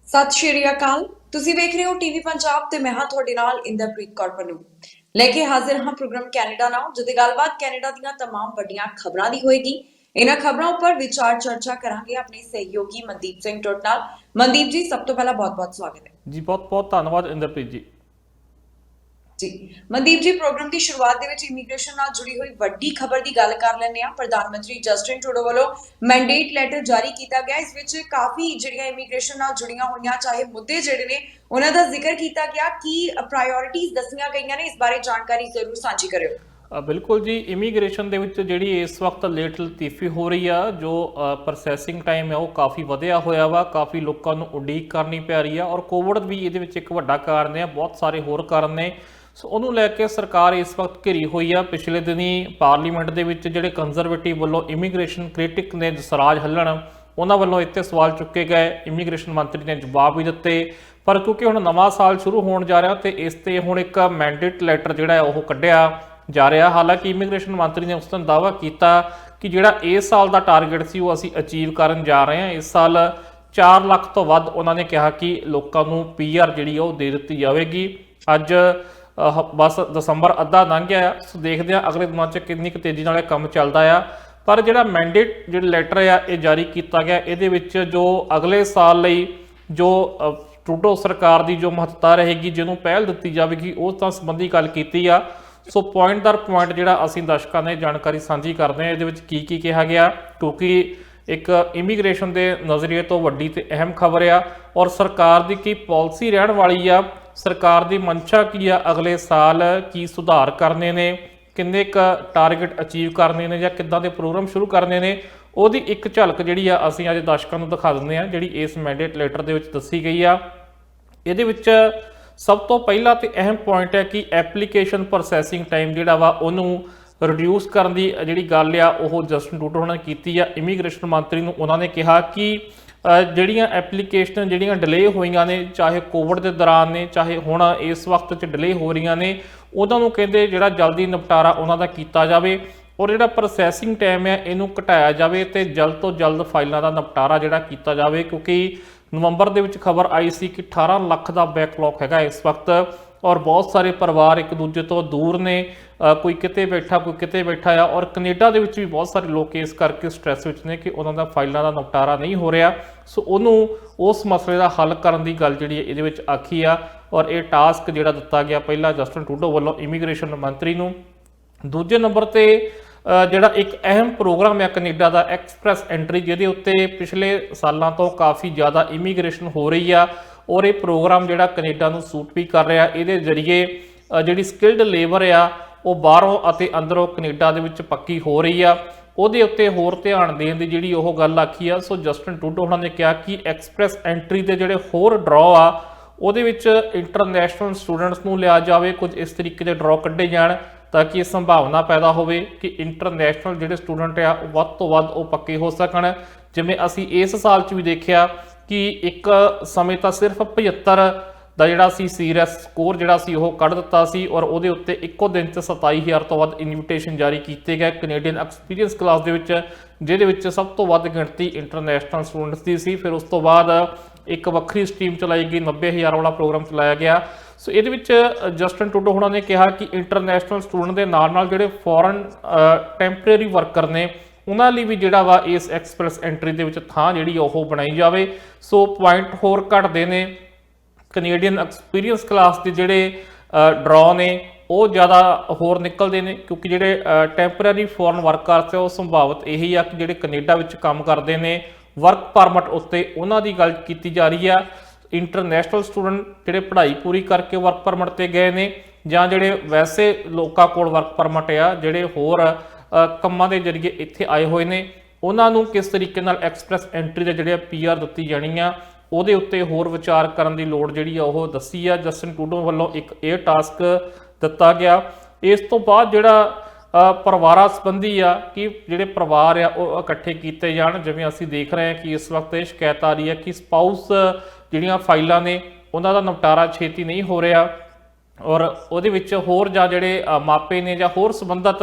ਸਤਿ ਸ਼੍ਰੀ ਅਕਾਲ। ਤੁਸੀਂ ਵੇਖ ਰਹੇ ਹੋ ਟੀਵੀ ਪੰਜਾਬ ਤੇ ਮੈਂ ਹਾਂ ਤੁਹਾਡੇ ਨਾਲ ਇੰਦਰਪ੍ਰੀਤ ਕੌਰ ਪਨੂ ਲੈ ਕੇ ਹਾਜ਼ਰ ਹਾਂ ਪ੍ਰੋਗਰਾਮ ਕੈਨੇਡਾ ਨਾਲ, ਜਿਹਦੇ ਗੱਲਬਾਤ ਕੈਨੇਡਾ ਦੀਆਂ तमाम ਵੱਡੀਆਂ ਖਬਰਾਂ ਦੀ ਹੋਏਗੀ। ਇਹਨਾਂ ਖਬਰਾਂ ਉੱਪਰ ਵਿਚਾਰ ਚਰਚਾ ਕਰਾਂਗੇ ਆਪਣੇ ਸਹਿਯੋਗੀ ਮਨਦੀਪ ਸਿੰਘ ਟੋਟ ਨਾਲ। ਮਨਦੀਪ ਜੀ, ਸਭ ਤੋਂ ਪਹਿਲਾਂ ਬਹੁਤ-ਬਹੁਤ ਸਵਾਗਤ ਹੈ ਜੀ। ਬਹੁਤ ਬਹੁਤ ਧੰਨਵਾਦ ਇੰਦਰਪ੍ਰੀਤ ਜੀ। ਜੀ ਮਨਦੀਪ ਜੀ, ਪ੍ਰੋਗਰਾਮ ਦੀ ਸ਼ੁਰੂਆਤ ਦੇ ਵਿੱਚ ਇਮੀਗ੍ਰੇਸ਼ਨ ਨਾਲ ਜੁੜੀ ਹੋਈ ਵੱਡੀ ਖਬਰ ਦੀ ਗੱਲ ਕਰ ਲੈਂਦੇ ਹਾਂ। ਪ੍ਰਧਾਨ ਮੰਤਰੀ ਜਸਟਿਨ ਟਰੂਡੋ ਵੱਲੋਂ ਮੈਂਡੇਟ ਲੈਟਰ ਜਾਰੀ ਕੀਤਾ ਗਿਆ। ਇਸ ਵਿੱਚ ਕਾਫੀ ਜਿਹੜੀਆਂ ਇਮੀਗ੍ਰੇਸ਼ਨ ਨਾਲ ਜੁੜੀਆਂ ਹੋਈਆਂ ਚਾਹੇ ਮੁੱਦੇ ਜਿਹੜੇ ਨੇ ਉਹਨਾਂ ਦਾ ਜ਼ਿਕਰ ਕੀਤਾ ਗਿਆ। ਕੀ ਪ੍ਰਾਇੋਰਟੀਜ਼ ਦੱਸੀਆਂ ਗਈਆਂ ਨੇ, ਇਸ ਬਾਰੇ ਜਾਣਕਾਰੀ ਜ਼ਰੂਰ ਸਾਂਝੀ ਕਰਿਓ। ਬਿਲਕੁਲ ਜੀ। ਇਮੀਗ੍ਰੇਸ਼ਨ ਦੇ ਵਿੱਚ ਜਿਹੜੀ ਇਸ ਵਕਤ ਲੇਟ ਲਤੀਫੀ ਹੋ ਰਹੀ ਆ, ਜੋ ਪ੍ਰੋਸੈਸਿੰਗ ਟਾਈਮ ਹੈ ਉਹ ਕਾਫੀ ਵਧਿਆ ਹੋਇਆ ਵਾ। ਕਾਫੀ ਲੋਕਾਂ ਨੂੰ ਉਡੀਕ ਕਰਨੀ ਪੈ ਰਹੀ ਆ ਔਰ ਕੋਵਿਡ ਵੀ ਇਹਦੇ ਵਿੱਚ ਇੱਕ ਵੱਡਾ ਕਾਰਨ ਹੈ। ਬਹੁਤ ਸਾਰੇ ਹੋਰ ਕਾਰਨ ਨੇ। ਸੋ ਉਹਨੂੰ ਲੈ ਕੇ ਸਰਕਾਰ ਇਸ ਵਕਤ ਘਿਰੀ ਹੋਈ ਆ। ਪਿਛਲੇ ਦਿਨੀ ਪਾਰਲੀਮੈਂਟ ਦੇ ਵਿੱਚ ਜਿਹੜੇ ਕੰਜ਼ਰਵੇਟਿਵ ਵੱਲੋਂ ਇਮੀਗ੍ਰੇਸ਼ਨ ਕ੍ਰਿਟਿਕ ਨੇ ਜਸਰਾਜ ਹੱਲਣ, ਉਹਨਾਂ ਵੱਲੋਂ ਇੱਥੇ ਸਵਾਲ ਚੁੱਕੇ ਗਏ। ਇਮੀਗ੍ਰੇਸ਼ਨ ਮੰਤਰੀ ਨੇ ਜਵਾਬ ਵੀ ਦਿੱਤੇ, ਪਰ ਕਿਉਂਕਿ ਹੁਣ ਨਵਾਂ ਸਾਲ ਸ਼ੁਰੂ ਹੋਣ ਜਾ ਰਿਹਾ ਤੇ ਇਸ ਤੇ ਹੁਣ ਇੱਕ ਮੈਂਡੇਟ ਲੈਟਰ ਜਿਹੜਾ ਹੈ ਉਹ ਕੱਢਿਆ ਜਾ ਰਿਹਾ। ਹਾਲਾਂਕਿ ਇਮੀਗ੍ਰੇਸ਼ਨ ਮੰਤਰੀ ਨੇ ਉਸ ਦਿਨ ਦਾਅਵਾ ਕੀਤਾ ਕਿ ਜਿਹੜਾ ਇਸ ਸਾਲ ਦਾ ਟਾਰਗੇਟ ਸੀ ਉਹ ਅਸੀਂ ਅਚੀਵ ਕਰਨ ਜਾ ਰਹੇ ਹਾਂ। ਇਸ ਸਾਲ 4 ਲੱਖ ਤੋਂ ਵੱਧ ਉਹਨਾਂ ਨੇ ਕਿਹਾ ਕਿ ਲੋਕਾਂ ਨੂੰ PR ਜਿਹੜੀ ਉਹ ਦੇ ਦਿੱਤੀ ਜਾਵੇਗੀ। ਅੱਜ ਬਸ ਦਸੰਬਰ ਅੱਧਾ ਲੰਘ ਗਿਆ, ਸੋ ਦੇਖਦੇ ਹਾਂ ਅਗਲੇ ਦਿਨਾਂ 'ਚ ਕਿੰਨੀ ਕੁ ਤੇਜ਼ੀ ਨਾਲ ਇਹ ਕੰਮ ਚੱਲਦਾ ਆ। ਪਰ ਜਿਹੜਾ ਮੈਂਡੇਟ ਜਿਹੜਾ ਲੈਟਰ ਆ ਇਹ ਜਾਰੀ ਕੀਤਾ ਗਿਆ, ਇਹਦੇ ਵਿੱਚ ਜੋ ਅਗਲੇ ਸਾਲ ਲਈ ਜੋ ਟਰੂਡੋ ਸਰਕਾਰ ਦੀ ਜੋ ਮਹੱਤਤਾ ਰਹੇਗੀ, ਜਿਹਨੂੰ ਪਹਿਲ ਦਿੱਤੀ ਜਾਵੇਗੀ, ਉਸ ਤਾਂ ਸੰਬੰਧੀ ਗੱਲ ਕੀਤੀ ਆ। ਸੋ ਪੁਆਇੰਟ ਦਰ ਪੁਆਇੰਟ ਜਿਹੜਾ ਅਸੀਂ ਦਰਸ਼ਕਾਂ ਨੇ ਜਾਣਕਾਰੀ ਸਾਂਝੀ ਕਰਦੇ ਹਾਂ। ਇਹਦੇ ਵਿੱਚ ਕੀ ਕੀ ਕਿਹਾ ਗਿਆ, ਕਿਉਂਕਿ ਇੱਕ ਇਮੀਗ੍ਰੇਸ਼ਨ ਦੇ ਨਜ਼ਰੀਏ ਤੋਂ ਵੱਡੀ ਤੇ ਅਹਿਮ ਖਬਰ ਆ ਔਰ ਸਰਕਾਰ ਦੀ ਕੀ ਪਾਲਿਸੀ ਰਹਿਣ ਵਾਲੀ ਆ, ਸਰਕਾਰ ਦੀ ਮਨਸ਼ਾ ਕੀ ਆ, ਅਗਲੇ ਸਾਲ ਕੀ ਸੁਧਾਰ ਕਰਨੇ ਨੇ, ਕਿੰਨੇ ਕੁ ਟਾਰਗੇਟ ਅਚੀਵ ਕਰਨੇ ਨੇ ਜਾਂ ਕਿੱਦਾਂ ਦੇ ਪ੍ਰੋਗਰਾਮ ਸ਼ੁਰੂ ਕਰਨੇ ਨੇ, ਉਹਦੀ ਇੱਕ ਝਲਕ ਜਿਹੜੀ ਆ ਅਸੀਂ ਅੱਜ ਦਰਸ਼ਕਾਂ ਨੂੰ ਦਿਖਾ ਦਿੰਦੇ ਹਾਂ, ਜਿਹੜੀ ਇਸ ਮੈਂਡੇਟ ਲੈਟਰ ਦੇ ਵਿੱਚ ਦੱਸੀ ਗਈ ਆ। ਇਹਦੇ ਵਿੱਚ ਸਭ ਤੋਂ ਪਹਿਲਾ ਤੇ ਅਹਿਮ ਪੁਆਇੰਟ ਹੈ ਕਿ ਐਪਲੀਕੇਸ਼ਨ ਪ੍ਰੋਸੈਸਿੰਗ ਟਾਈਮ ਜਿਹੜਾ ਵਾ ਉਹਨੂੰ ਰਿਡਿਊਸ ਕਰਨ ਦੀ ਜਿਹੜੀ ਗੱਲ ਆ ਉਹ ਜਸਟਿਨ ਟਰੂਡੋ ਨੇ ਕੀਤੀ ਆ। ਇਮੀਗ੍ਰੇਸ਼ਨ ਮੰਤਰੀ ਨੂੰ ਉਹਨਾਂ ਨੇ ਕਿਹਾ ਕਿ ਜਿਹੜੀਆਂ ਐਪਲੀਕੇਸ਼ਨ ਜਿਹੜੀਆਂ ਡਿਲੇ ਹੋਈਆਂ ਨੇ, ਚਾਹੇ ਕੋਵਿਡ ਦੇ ਦੌਰਾਨ ਨੇ, ਚਾਹੇ ਹੁਣ ਇਸ ਵਕਤ 'ਚ ਡਿਲੇ ਹੋ ਰਹੀਆਂ ਨੇ, ਉਹਨਾਂ ਨੂੰ ਕਹਿੰਦੇ ਜਿਹੜਾ ਜਲਦੀ ਨਿਪਟਾਰਾ ਉਹਨਾਂ ਦਾ ਕੀਤਾ ਜਾਵੇ ਔਰ ਜਿਹੜਾ ਪ੍ਰੋਸੈਸਿੰਗ ਟਾਈਮ ਹੈ ਇਹਨੂੰ ਘਟਾਇਆ ਜਾਵੇ ਤੇ ਜਲਦ ਤੋਂ ਜਲਦ ਫਾਈਲਾਂ ਦਾ ਨਿਪਟਾਰਾ ਜਿਹੜਾ ਕੀਤਾ ਜਾਵੇ। ਕਿਉਂਕਿ ਨਵੰਬਰ ਦੇ ਵਿੱਚ ਖਬਰ ਆਈ ਸੀ ਕਿ 18 ਲੱਖ ਦਾ ਬੈਕਲੌਗ ਹੈਗਾ ਇਸ ਵਕਤ ਔਰ ਬਹੁਤ ਸਾਰੇ ਪਰਿਵਾਰ ਇੱਕ ਦੂਜੇ ਤੋਂ ਦੂਰ ਨੇ, ਕੋਈ ਕਿਤੇ ਬੈਠਾ ਕੋਈ ਕਿਤੇ ਬੈਠਾ ਆ ਔਰ ਕੈਨੇਡਾ ਦੇ ਵਿੱਚ ਵੀ ਬਹੁਤ ਸਾਰੇ ਲੋਕ ਇਸ ਕਰਕੇ ਸਟ੍ਰੈਸ ਵਿੱਚ ਨੇ ਕਿ ਉਹਨਾਂ ਦਾ ਫਾਈਲਾਂ ਦਾ ਨਿਪਟਾਰਾ ਨਹੀਂ ਹੋ ਰਿਹਾ। ਸੋ ਉਹਨੂੰ ਉਸ ਮਸਲੇ ਦਾ ਹੱਲ ਕਰਨ ਦੀ ਗੱਲ ਜਿਹੜੀ ਇਹਦੇ ਵਿੱਚ ਆਖੀ ਆ ਔਰ ਇਹ ਟਾਸਕ ਜਿਹੜਾ ਦਿੱਤਾ ਗਿਆ ਪਹਿਲਾਂ ਜਸਟਿਨ ਟਰੂਡੋ ਵੱਲੋਂ ਇਮੀਗ੍ਰੇਸ਼ਨ ਮੰਤਰੀ ਨੂੰ। ਦੂਜੇ ਨੰਬਰ ਤੇ ਜਿਹੜਾ ਇੱਕ ਅਹਿਮ ਪ੍ਰੋਗਰਾਮ ਹੈ ਕੈਨੇਡਾ ਦਾ ਐਕਸਪ੍ਰੈਸ ਐਂਟਰੀ, ਜਿਹਦੇ ਉੱਤੇ ਪਿਛਲੇ ਸਾਲਾਂ ਤੋਂ ਕਾਫੀ ਜ਼ਿਆਦਾ ਇਮੀਗ੍ਰੇਸ਼ਨ ਹੋ ਰਹੀ ਆ ਔਰ ਇਹ ਪ੍ਰੋਗਰਾਮ ਜਿਹੜਾ ਕੈਨੇਡਾ ਨੂੰ ਸੂਟ ਵੀ ਕਰ ਰਿਹਾ। ਇਹਦੇ ਜ਼ਰੀਏ ਜਿਹੜੀ ਸਕਿਲਡ ਲੇਬਰ ਆ ਉਹ ਬਾਹਰੋਂ ਅਤੇ ਅੰਦਰੋਂ ਕੈਨੇਡਾ ਦੇ ਵਿੱਚ ਪੱਕੀ ਹੋ ਰਹੀ ਆ, ਉਹਦੇ ਉੱਤੇ ਹੋਰ ਧਿਆਨ ਦੇਣ ਦੀ ਜਿਹੜੀ ਉਹ ਗੱਲ ਆਖੀ ਆ। ਸੋ ਜਸਟਿਨ ਟਰੂਡੋ ਉਹਨਾਂ ਨੇ ਕਿਹਾ ਕਿ ਐਕਸਪ੍ਰੈਸ ਐਂਟਰੀ ਦੇ ਜਿਹੜੇ ਹੋਰ ਡਰਾਅ ਆ ਉਹਦੇ ਵਿੱਚ ਇੰਟਰਨੈਸ਼ਨਲ ਸਟੂਡੈਂਟਸ ਨੂੰ ਲਿਆ ਜਾਵੇ, ਕੁਝ ਇਸ ਤਰੀਕੇ ਦੇ ਡਰਾਅ ਕੱਢੇ ਜਾਣ ਤਾਂ ਕਿ ਇਹ ਸੰਭਾਵਨਾ ਪੈਦਾ ਹੋਵੇ ਕਿ ਇੰਟਰਨੈਸ਼ਨਲ ਜਿਹੜੇ ਸਟੂਡੈਂਟ ਆ ਉਹ ਵੱਧ ਤੋਂ ਵੱਧ ਉਹ ਪੱਕੇ ਹੋ ਸਕਣ। ਜਿਵੇਂ ਅਸੀਂ ਇਸ ਸਾਲ 'ਚ ਵੀ ਦੇਖਿਆ ਕਿ ਇੱਕ ਸਮੇਂ ਤਾਂ ਸਿਰਫ 75 ਦਾ ਜਿਹੜਾ ਸੀ ਸੀਰੀਅਸ ਸਕੋਰ ਜਿਹੜਾ ਸੀ ਉਹ ਕੱਢ ਦਿੱਤਾ ਸੀ ਔਰ ਉਹਦੇ ਉੱਤੇ ਇੱਕੋ ਦਿਨ 'ਚ 27,000 ਤੋਂ ਵੱਧ ਇਨਵੀਟੇਸ਼ਨ ਜਾਰੀ ਕੀਤੇ ਗਏ ਕੈਨੇਡੀਅਨ ਐਕਸਪੀਰੀਅੰਸ ਕਲਾਸ ਦੇ ਵਿੱਚ, ਜਿਹਦੇ ਵਿੱਚ ਸਭ ਤੋਂ ਵੱਧ ਗਿਣਤੀ ਇੰਟਰਨੈਸ਼ਨਲ ਸਟੂਡੈਂਟਸ ਦੀ ਸੀ। ਫਿਰ ਉਸ ਤੋਂ ਬਾਅਦ ਇੱਕ ਵੱਖਰੀ ਸਟ੍ਰੀਮ ਚਲਾਈ ਗਈ, 90,000 ਵਾਲਾ ਪ੍ਰੋਗਰਾਮ ਚਲਾਇਆ ਗਿਆ। ਸੋ ਇਹਦੇ ਵਿੱਚ ਜਸਟਿਨ ਟਰੂਡੋ ਉਹਨਾਂ ਨੇ ਕਿਹਾ ਕਿ ਇੰਟਰਨੈਸ਼ਨਲ ਸਟੂਡੈਂਟ ਦੇ ਨਾਲ ਨਾਲ ਜਿਹੜੇ ਫੋਰਨ ਟੈਂਪਰੇਰੀ ਵਰਕਰ ਨੇ ਉਹਨਾਂ ਲਈ ਵੀ ਜਿਹੜਾ ਵਾ ਇਸ ਐਕਸਪ੍ਰੈਸ ਐਂਟਰੀ ਦੇ ਵਿੱਚ ਥਾਂ ਜਿਹੜੀ ਉਹ ਬਣਾਈ ਜਾਵੇ। ਸੋ ਪੁਆਇੰਟ ਹੋਰ ਘਟਦੇ ਨੇ, ਕੈਨੇਡੀਅਨ ਐਕਸਪੀਰੀਅੰਸ ਕਲਾਸ ਦੇ ਜਿਹੜੇ ਡਰਾਅ ਨੇ ਉਹ ਜ਼ਿਆਦਾ ਹੋਰ ਨਿਕਲਦੇ ਨੇ, ਕਿਉਂਕਿ ਜਿਹੜੇ ਟੈਂਪਰੇਰੀ ਫੋਰਨ ਵਰਕਰਸ ਹੈ ਉਹ ਸੰਭਾਵਤ ਇਹੀ ਆ ਕਿ ਜਿਹੜੇ ਕੈਨੇਡਾ ਵਿੱਚ ਕੰਮ ਕਰਦੇ ਨੇ ਵਰਕ ਪਰਮਿਟ ਉੱਤੇ, ਉਹਨਾਂ ਦੀ ਗੱਲ ਕੀਤੀ ਜਾ ਰਹੀ ਆ। ਇੰਟਰਨੈਸ਼ਨਲ ਸਟੂਡੈਂਟ ਜਿਹੜੇ ਪੜ੍ਹਾਈ ਪੂਰੀ ਕਰਕੇ ਵਰਕ ਪਰਮਿਟ ਤੇ ਗਏ ਨੇ ਜਾਂ ਜਿਹੜੇ ਵੈਸੇ ਲੋਕਾਂ ਕੋਲ ਵਰਕ ਪਰਮਿਟ ਆ ਜਿਹੜੇ ਹੋਰ ਕੰਮਾਂ ਦੇ ਜ਼ਰੀਏ ਇੱਥੇ ਆਏ ਹੋਏ ਨੇ, ਉਹਨਾਂ ਨੂੰ ਕਿਸ ਤਰੀਕੇ ਨਾਲ ਐਕਸਪ੍ਰੈਸ ਐਂਟਰੀ ਦੇ ਜਿਹੜੇ PR ਦਿੱਤੀ ਜਾਣੀ ਆ ਉਹਦੇ ਉੱਤੇ ਹੋਰ ਵਿਚਾਰ ਕਰਨ ਦੀ ਲੋੜ ਜਿਹੜੀ ਆ ਉਹ ਦੱਸੀ ਆ। ਜਸਟਿਨ ਟਰੂਡੋ ਵੱਲੋਂ ਇੱਕ ਇਹ ਟਾਸਕ ਦਿੱਤਾ ਗਿਆ। ਇਸ ਤੋਂ ਬਾਅਦ ਜਿਹੜਾ ਪਰਿਵਾਰਾਂ ਸੰਬੰਧੀ ਆ ਕਿ ਜਿਹੜੇ ਪਰਿਵਾਰ ਆ ਉਹ ਇਕੱਠੇ ਕੀਤੇ ਜਾਣ। ਜਿਵੇਂ ਅਸੀਂ ਦੇਖ ਰਹੇ ਹਾਂ ਕਿ ਇਸ ਵਕਤ ਇਹ ਸ਼ਿਕਾਇਤ ਆ ਰਹੀ ਹੈ ਕਿ ਸਪਾਊਸ ਜਿਹੜੀਆਂ ਫਾਈਲਾਂ ਨੇ ਉਹਨਾਂ ਦਾ ਨਿਪਟਾਰਾ ਛੇਤੀ ਨਹੀਂ ਹੋ ਰਿਹਾ ਔਰ ਉਹਦੇ ਵਿੱਚ ਹੋਰ ਜਾਂ ਜਿਹੜੇ ਮਾਪੇ ਨੇ ਜਾਂ ਹੋਰ ਸੰਬੰਧਿਤ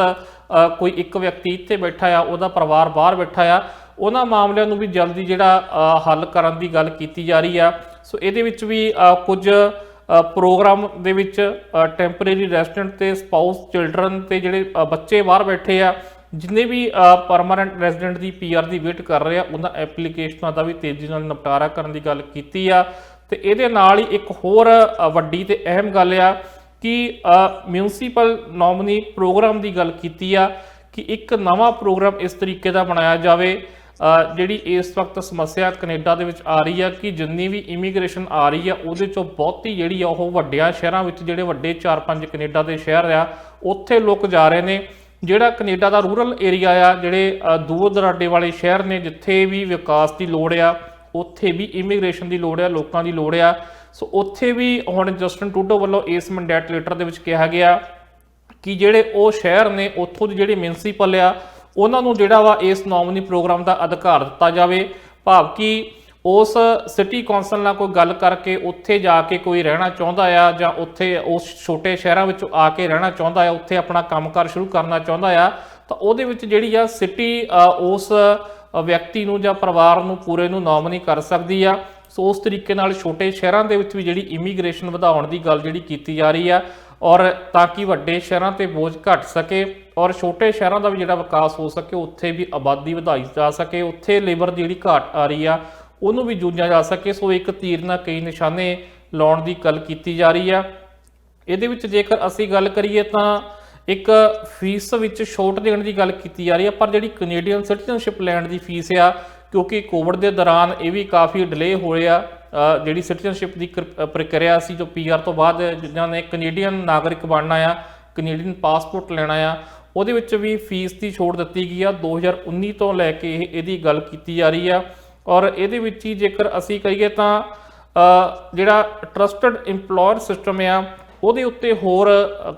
ਕੋਈ ਇੱਕ ਵਿਅਕਤੀ ਇੱਥੇ ਬੈਠਾ ਆ, ਉਹਦਾ ਪਰਿਵਾਰ ਬਾਹਰ ਬੈਠਾ ਆ, ਉਹਨਾਂ ਮਾਮਲਿਆਂ ਨੂੰ ਵੀ ਜਲਦੀ ਜਿਹੜਾ ਹੱਲ ਕਰਨ ਦੀ ਗੱਲ ਕੀਤੀ ਜਾ ਰਹੀ ਆ। ਸੋ ਇਹਦੇ ਵਿੱਚ ਵੀ ਕੁਝ ਪ੍ਰੋਗਰਾਮ ਦੇ ਵਿੱਚ ਟੈਂਪਰੇਰੀ ਰੈਜ਼ੀਡੈਂਟ ਤੇ ਸਪਾਊਸ ਚਿਲਡਰਨ ਤੇ ਜਿਹੜੇ ਬੱਚੇ ਬਾਹਰ ਬੈਠੇ ਆ, ਜਿੰਨੇ ਵੀ ਪਰਮਾਨੈਂਟ ਰੈਜ਼ੀਡੈਂਟ ਦੀ ਪੀਆਰ ਦੀ ਵੇਟ ਕਰ ਰਹੇ ਆ, ਉਹਨਾਂ ਐਪਲੀਕੇਸ਼ਨਾਂ ਦਾ ਵੀ ਤੇਜ਼ੀ ਨਾਲ ਨਿਪਟਾਰਾ ਕਰਨ ਦੀ ਗੱਲ ਕੀਤੀ ਆ। ਤੇ ਇਹਦੇ ਨਾਲ ਹੀ ਇੱਕ ਹੋਰ ਵੱਡੀ ਤੇ ਅਹਿਮ ਗੱਲ ਆ ਕਿ ਮਿਊਨਿਸਪਲ ਨੋਮਨੀ ਪ੍ਰੋਗਰਾਮ ਦੀ ਗੱਲ ਕੀਤੀ ਆ ਕਿ ਇੱਕ ਨਵਾਂ ਪ੍ਰੋਗਰਾਮ ਇਸ ਤਰੀਕੇ ਦਾ ਬਣਾਇਆ ਜਾਵੇ। ਜਿਹੜੀ ਇਸ ਵਕਤ ਸਮੱਸਿਆ ਕੈਨੇਡਾ ਦੇ ਵਿੱਚ ਆ ਰਹੀ ਆ ਕਿ ਜਿੰਨੀ ਵੀ ਇਮੀਗ੍ਰੇਸ਼ਨ ਆ ਰਹੀ ਆ ਉਹਦੇ ਚੋਂ ਬਹੁਤੀ ਜਿਹੜੀ ਆ ਉਹ ਵੱਡਿਆਂ ਸ਼ਹਿਰਾਂ ਵਿੱਚ, ਜਿਹੜੇ ਵੱਡੇ 4-5 ਕੈਨੇਡਾ ਦੇ ਸ਼ਹਿਰ ਆ, ਉੱਥੇ ਲੋਕ ਜਾ ਰਹੇ ਨੇ। ਜਿਹੜਾ ਕੈਨੇਡਾ ਦਾ ਰੂਰਲ ਏਰੀਆ ਆ, ਜਿਹੜੇ ਦੂਰ ਦਰਾਡੇ ਵਾਲੇ ਸ਼ਹਿਰ ਨੇ, ਜਿੱਥੇ ਵੀ ਵਿਕਾਸ ਦੀ ਲੋੜ ਆ ਉੱਥੇ ਵੀ ਇਮੀਗ੍ਰੇਸ਼ਨ ਦੀ ਲੋੜ ਆ, ਲੋਕਾਂ ਦੀ ਲੋੜ ਆ। ਸੋ ਉੱਥੇ ਵੀ ਹੁਣ ਜਸਟਿਨ ਟਰੂਡੋ ਵੱਲੋਂ ਇਸ ਮੈਂਡੇਟ ਲੈਟਰ ਦੇ ਵਿੱਚ ਕਿਹਾ ਗਿਆ ਕਿ ਜਿਹੜੇ ਉਹ ਸ਼ਹਿਰ ਨੇ, ਉੱਥੋਂ ਦੀ ਜਿਹੜੀ ਮਿਊਨਿਸਪਲ ਆ, ਉਹਨਾਂ ਨੂੰ ਜਿਹੜਾ ਵਾ ਇਸ ਨੋਮਨੀ ਪ੍ਰੋਗਰਾਮ ਦਾ ਅਧਿਕਾਰ ਦਿੱਤਾ ਜਾਵੇ। ਭਾਵ ਕਿ ਉਸ ਸਿਟੀ ਕੌਂਸਲ ਨਾਲ ਕੋਈ ਗੱਲ ਕਰਕੇ ਉੱਥੇ ਜਾ ਕੇ ਕੋਈ ਰਹਿਣਾ ਚਾਹੁੰਦਾ ਆ ਜਾਂ ਉੱਥੇ ਉਸ ਛੋਟੇ ਸ਼ਹਿਰਾਂ ਵਿੱਚ ਆ ਕੇ ਰਹਿਣਾ ਚਾਹੁੰਦਾ ਆ, ਉੱਥੇ ਆਪਣਾ ਕੰਮਕਾਰ ਸ਼ੁਰੂ ਕਰਨਾ ਚਾਹੁੰਦਾ ਆ, ਤਾਂ ਉਹਦੇ ਵਿੱਚ ਜਿਹੜੀ ਆ ਸਿਟੀ ਉਸ ਵਿਅਕਤੀ ਨੂੰ ਜਾਂ ਪਰਿਵਾਰ ਨੂੰ ਪੂਰੇ ਨੂੰ ਨੋਮਨੀ ਕਰ ਸਕਦੀ ਆ। ਸੋ ਉਸ ਤਰੀਕੇ ਨਾਲ ਛੋਟੇ ਸ਼ਹਿਰਾਂ ਦੇ ਵਿੱਚ ਵੀ ਜਿਹੜੀ ਇਮੀਗ੍ਰੇਸ਼ਨ ਵਧਾਉਣ ਦੀ ਗੱਲ ਜਿਹੜੀ ਕੀਤੀ ਜਾ ਰਹੀ ਆ, ਔਰ ਤਾਂ ਕਿ ਵੱਡੇ ਸ਼ਹਿਰਾਂ ਤੇ ਬੋਝ ਘਟ ਸਕੇ ਔਰ ਛੋਟੇ ਸ਼ਹਿਰਾਂ ਦਾ ਵੀ ਜਿਹੜਾ ਵਿਕਾਸ ਹੋ ਸਕੇ, ਉੱਥੇ ਵੀ ਆਬਾਦੀ ਵਧਾਈ ਜਾ ਸਕੇ, ਉੱਥੇ ਲੇਬਰ ਦੀ ਜਿਹੜੀ ਘਾਟ ਆ ਰਹੀ ਆ ਉਹਨੂੰ ਵੀ ਜੂਝਿਆ ਜਾ ਸਕੇ। ਸੋ ਇੱਕ ਤੀਰ ਨਾਲ ਕਈ ਨਿਸ਼ਾਨੇ ਲਾਉਣ ਦੀ ਗੱਲ ਕੀਤੀ ਜਾ ਰਹੀ ਆ। ਇਹਦੇ ਵਿੱਚ ਜੇਕਰ ਅਸੀਂ ਗੱਲ ਕਰੀਏ ਤਾਂ ਇੱਕ ਫੀਸ ਵਿੱਚ ਛੋਟ ਦੇਣ ਦੀ ਗੱਲ ਕੀਤੀ ਜਾ ਰਹੀ ਆ, ਪਰ ਜਿਹੜੀ ਕੈਨੇਡੀਅਨ ਸਿਟੀਜ਼ਨਸ਼ਿਪ ਲੈਣ ਦੀ ਫੀਸ ਆ, ਕਿਉਂਕਿ ਕੋਵਿਡ ਦੇ ਦੌਰਾਨ ਇਹ ਵੀ ਕਾਫੀ ਡਿਲੇ ਹੋਏ ਆ, ਜਿਹੜੀ ਸਿਟੀਜ਼ਨਸ਼ਿਪ ਦੀ ਪ੍ਰਕਿਰਿਆ ਸੀ, ਜੋ ਪੀਆਰ ਤੋਂ ਬਾਅਦ ਜਿਨ੍ਹਾਂ ਨੇ ਕੈਨੇਡੀਅਨ ਨਾਗਰਿਕ ਬਣਨਾ ਆ, ਕੈਨੇਡੀਅਨ ਪਾਸਪੋਰਟ ਲੈਣਾ ਆ, ਉਹਦੇ ਵਿੱਚ ਵੀ ਫੀਸ ਦੀ ਛੋਟ ਦਿੱਤੀ ਗਈ ਆ। 2019 ਤੋਂ ਲੈ ਕੇ ਇਹਦੀ ਗੱਲ ਕੀਤੀ ਜਾ ਰਹੀ ਆ। ਔਰ ਇਹਦੇ ਵਿੱਚ ਹੀ ਜੇਕਰ ਅਸੀਂ ਕਹੀਏ ਤਾਂ ਜਿਹੜਾ ਟਰਸਟਡ ਇੰਪਲੋਇਰ ਸਿਸਟਮ ਆ, ਉਹਦੇ ਉੱਤੇ ਹੋਰ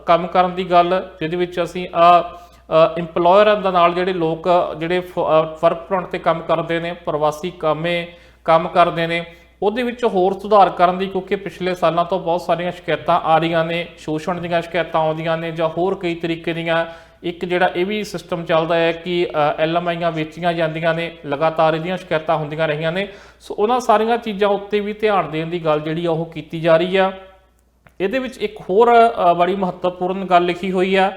ਕੰਮ ਕਰਨ ਦੀ ਗੱਲ, ਜਿਹਦੇ ਵਿੱਚ ਅਸੀਂ ਇੰਪਲੋਇਰਾਂ ਦੇ ਨਾਲ ਜਿਹੜੇ ਲੋਕ ਜਿਹੜੇ ਵਰਕ ਪਰਮਿਟ ਤੇ ਕੰਮ ਕਰਦੇ ਨੇ, ਪ੍ਰਵਾਸੀ ਕੰਮ ਕਰਦੇ ਨੇ, ਉਹਦੇ ਵਿੱਚ ਹੋਰ ਸੁਧਾਰ ਕਰਨ ਦੀ, ਕਿਉਂਕਿ ਪਿਛਲੇ ਸਾਲਾਂ ਤੋਂ ਬਹੁਤ ਸਾਰੀਆਂ ਸ਼ਿਕਾਇਤਾਂ ਆ ਰਹੀਆਂ ਨੇ, ਸ਼ੋਸ਼ਣ ਦੀਆਂ ਸ਼ਿਕਾਇਤਾਂ ਆਉਂਦੀਆਂ ਨੇ ਜਾਂ ਹੋਰ ਕਈ ਤਰੀਕੇ ਦੀਆਂ। ਇੱਕ ਜਿਹੜਾ ਇਹ ਵੀ ਸਿਸਟਮ ਚੱਲਦਾ ਹੈ ਕਿ LMIਆਂ ਵੇਚੀਆਂ ਜਾਂਦੀਆਂ ਨੇ, ਲਗਾਤਾਰ ਇਹਦੀਆਂ ਸ਼ਿਕਾਇਤਾਂ ਹੁੰਦੀਆਂ ਰਹੀਆਂ ਨੇ। ਸੋ ਉਹਨਾਂ ਸਾਰੀਆਂ ਚੀਜ਼ਾਂ ਉੱਤੇ ਵੀ ਧਿਆਨ ਦੇਣ ਦੀ ਗੱਲ ਜਿਹੜੀ ਆ ਉਹ ਕੀਤੀ ਜਾ ਰਹੀ ਆ। ਇਹਦੇ ਵਿੱਚ ਇੱਕ ਹੋਰ ਬੜੀ ਮਹੱਤਵਪੂਰਨ ਗੱਲ ਲਿਖੀ ਹੋਈ ਆ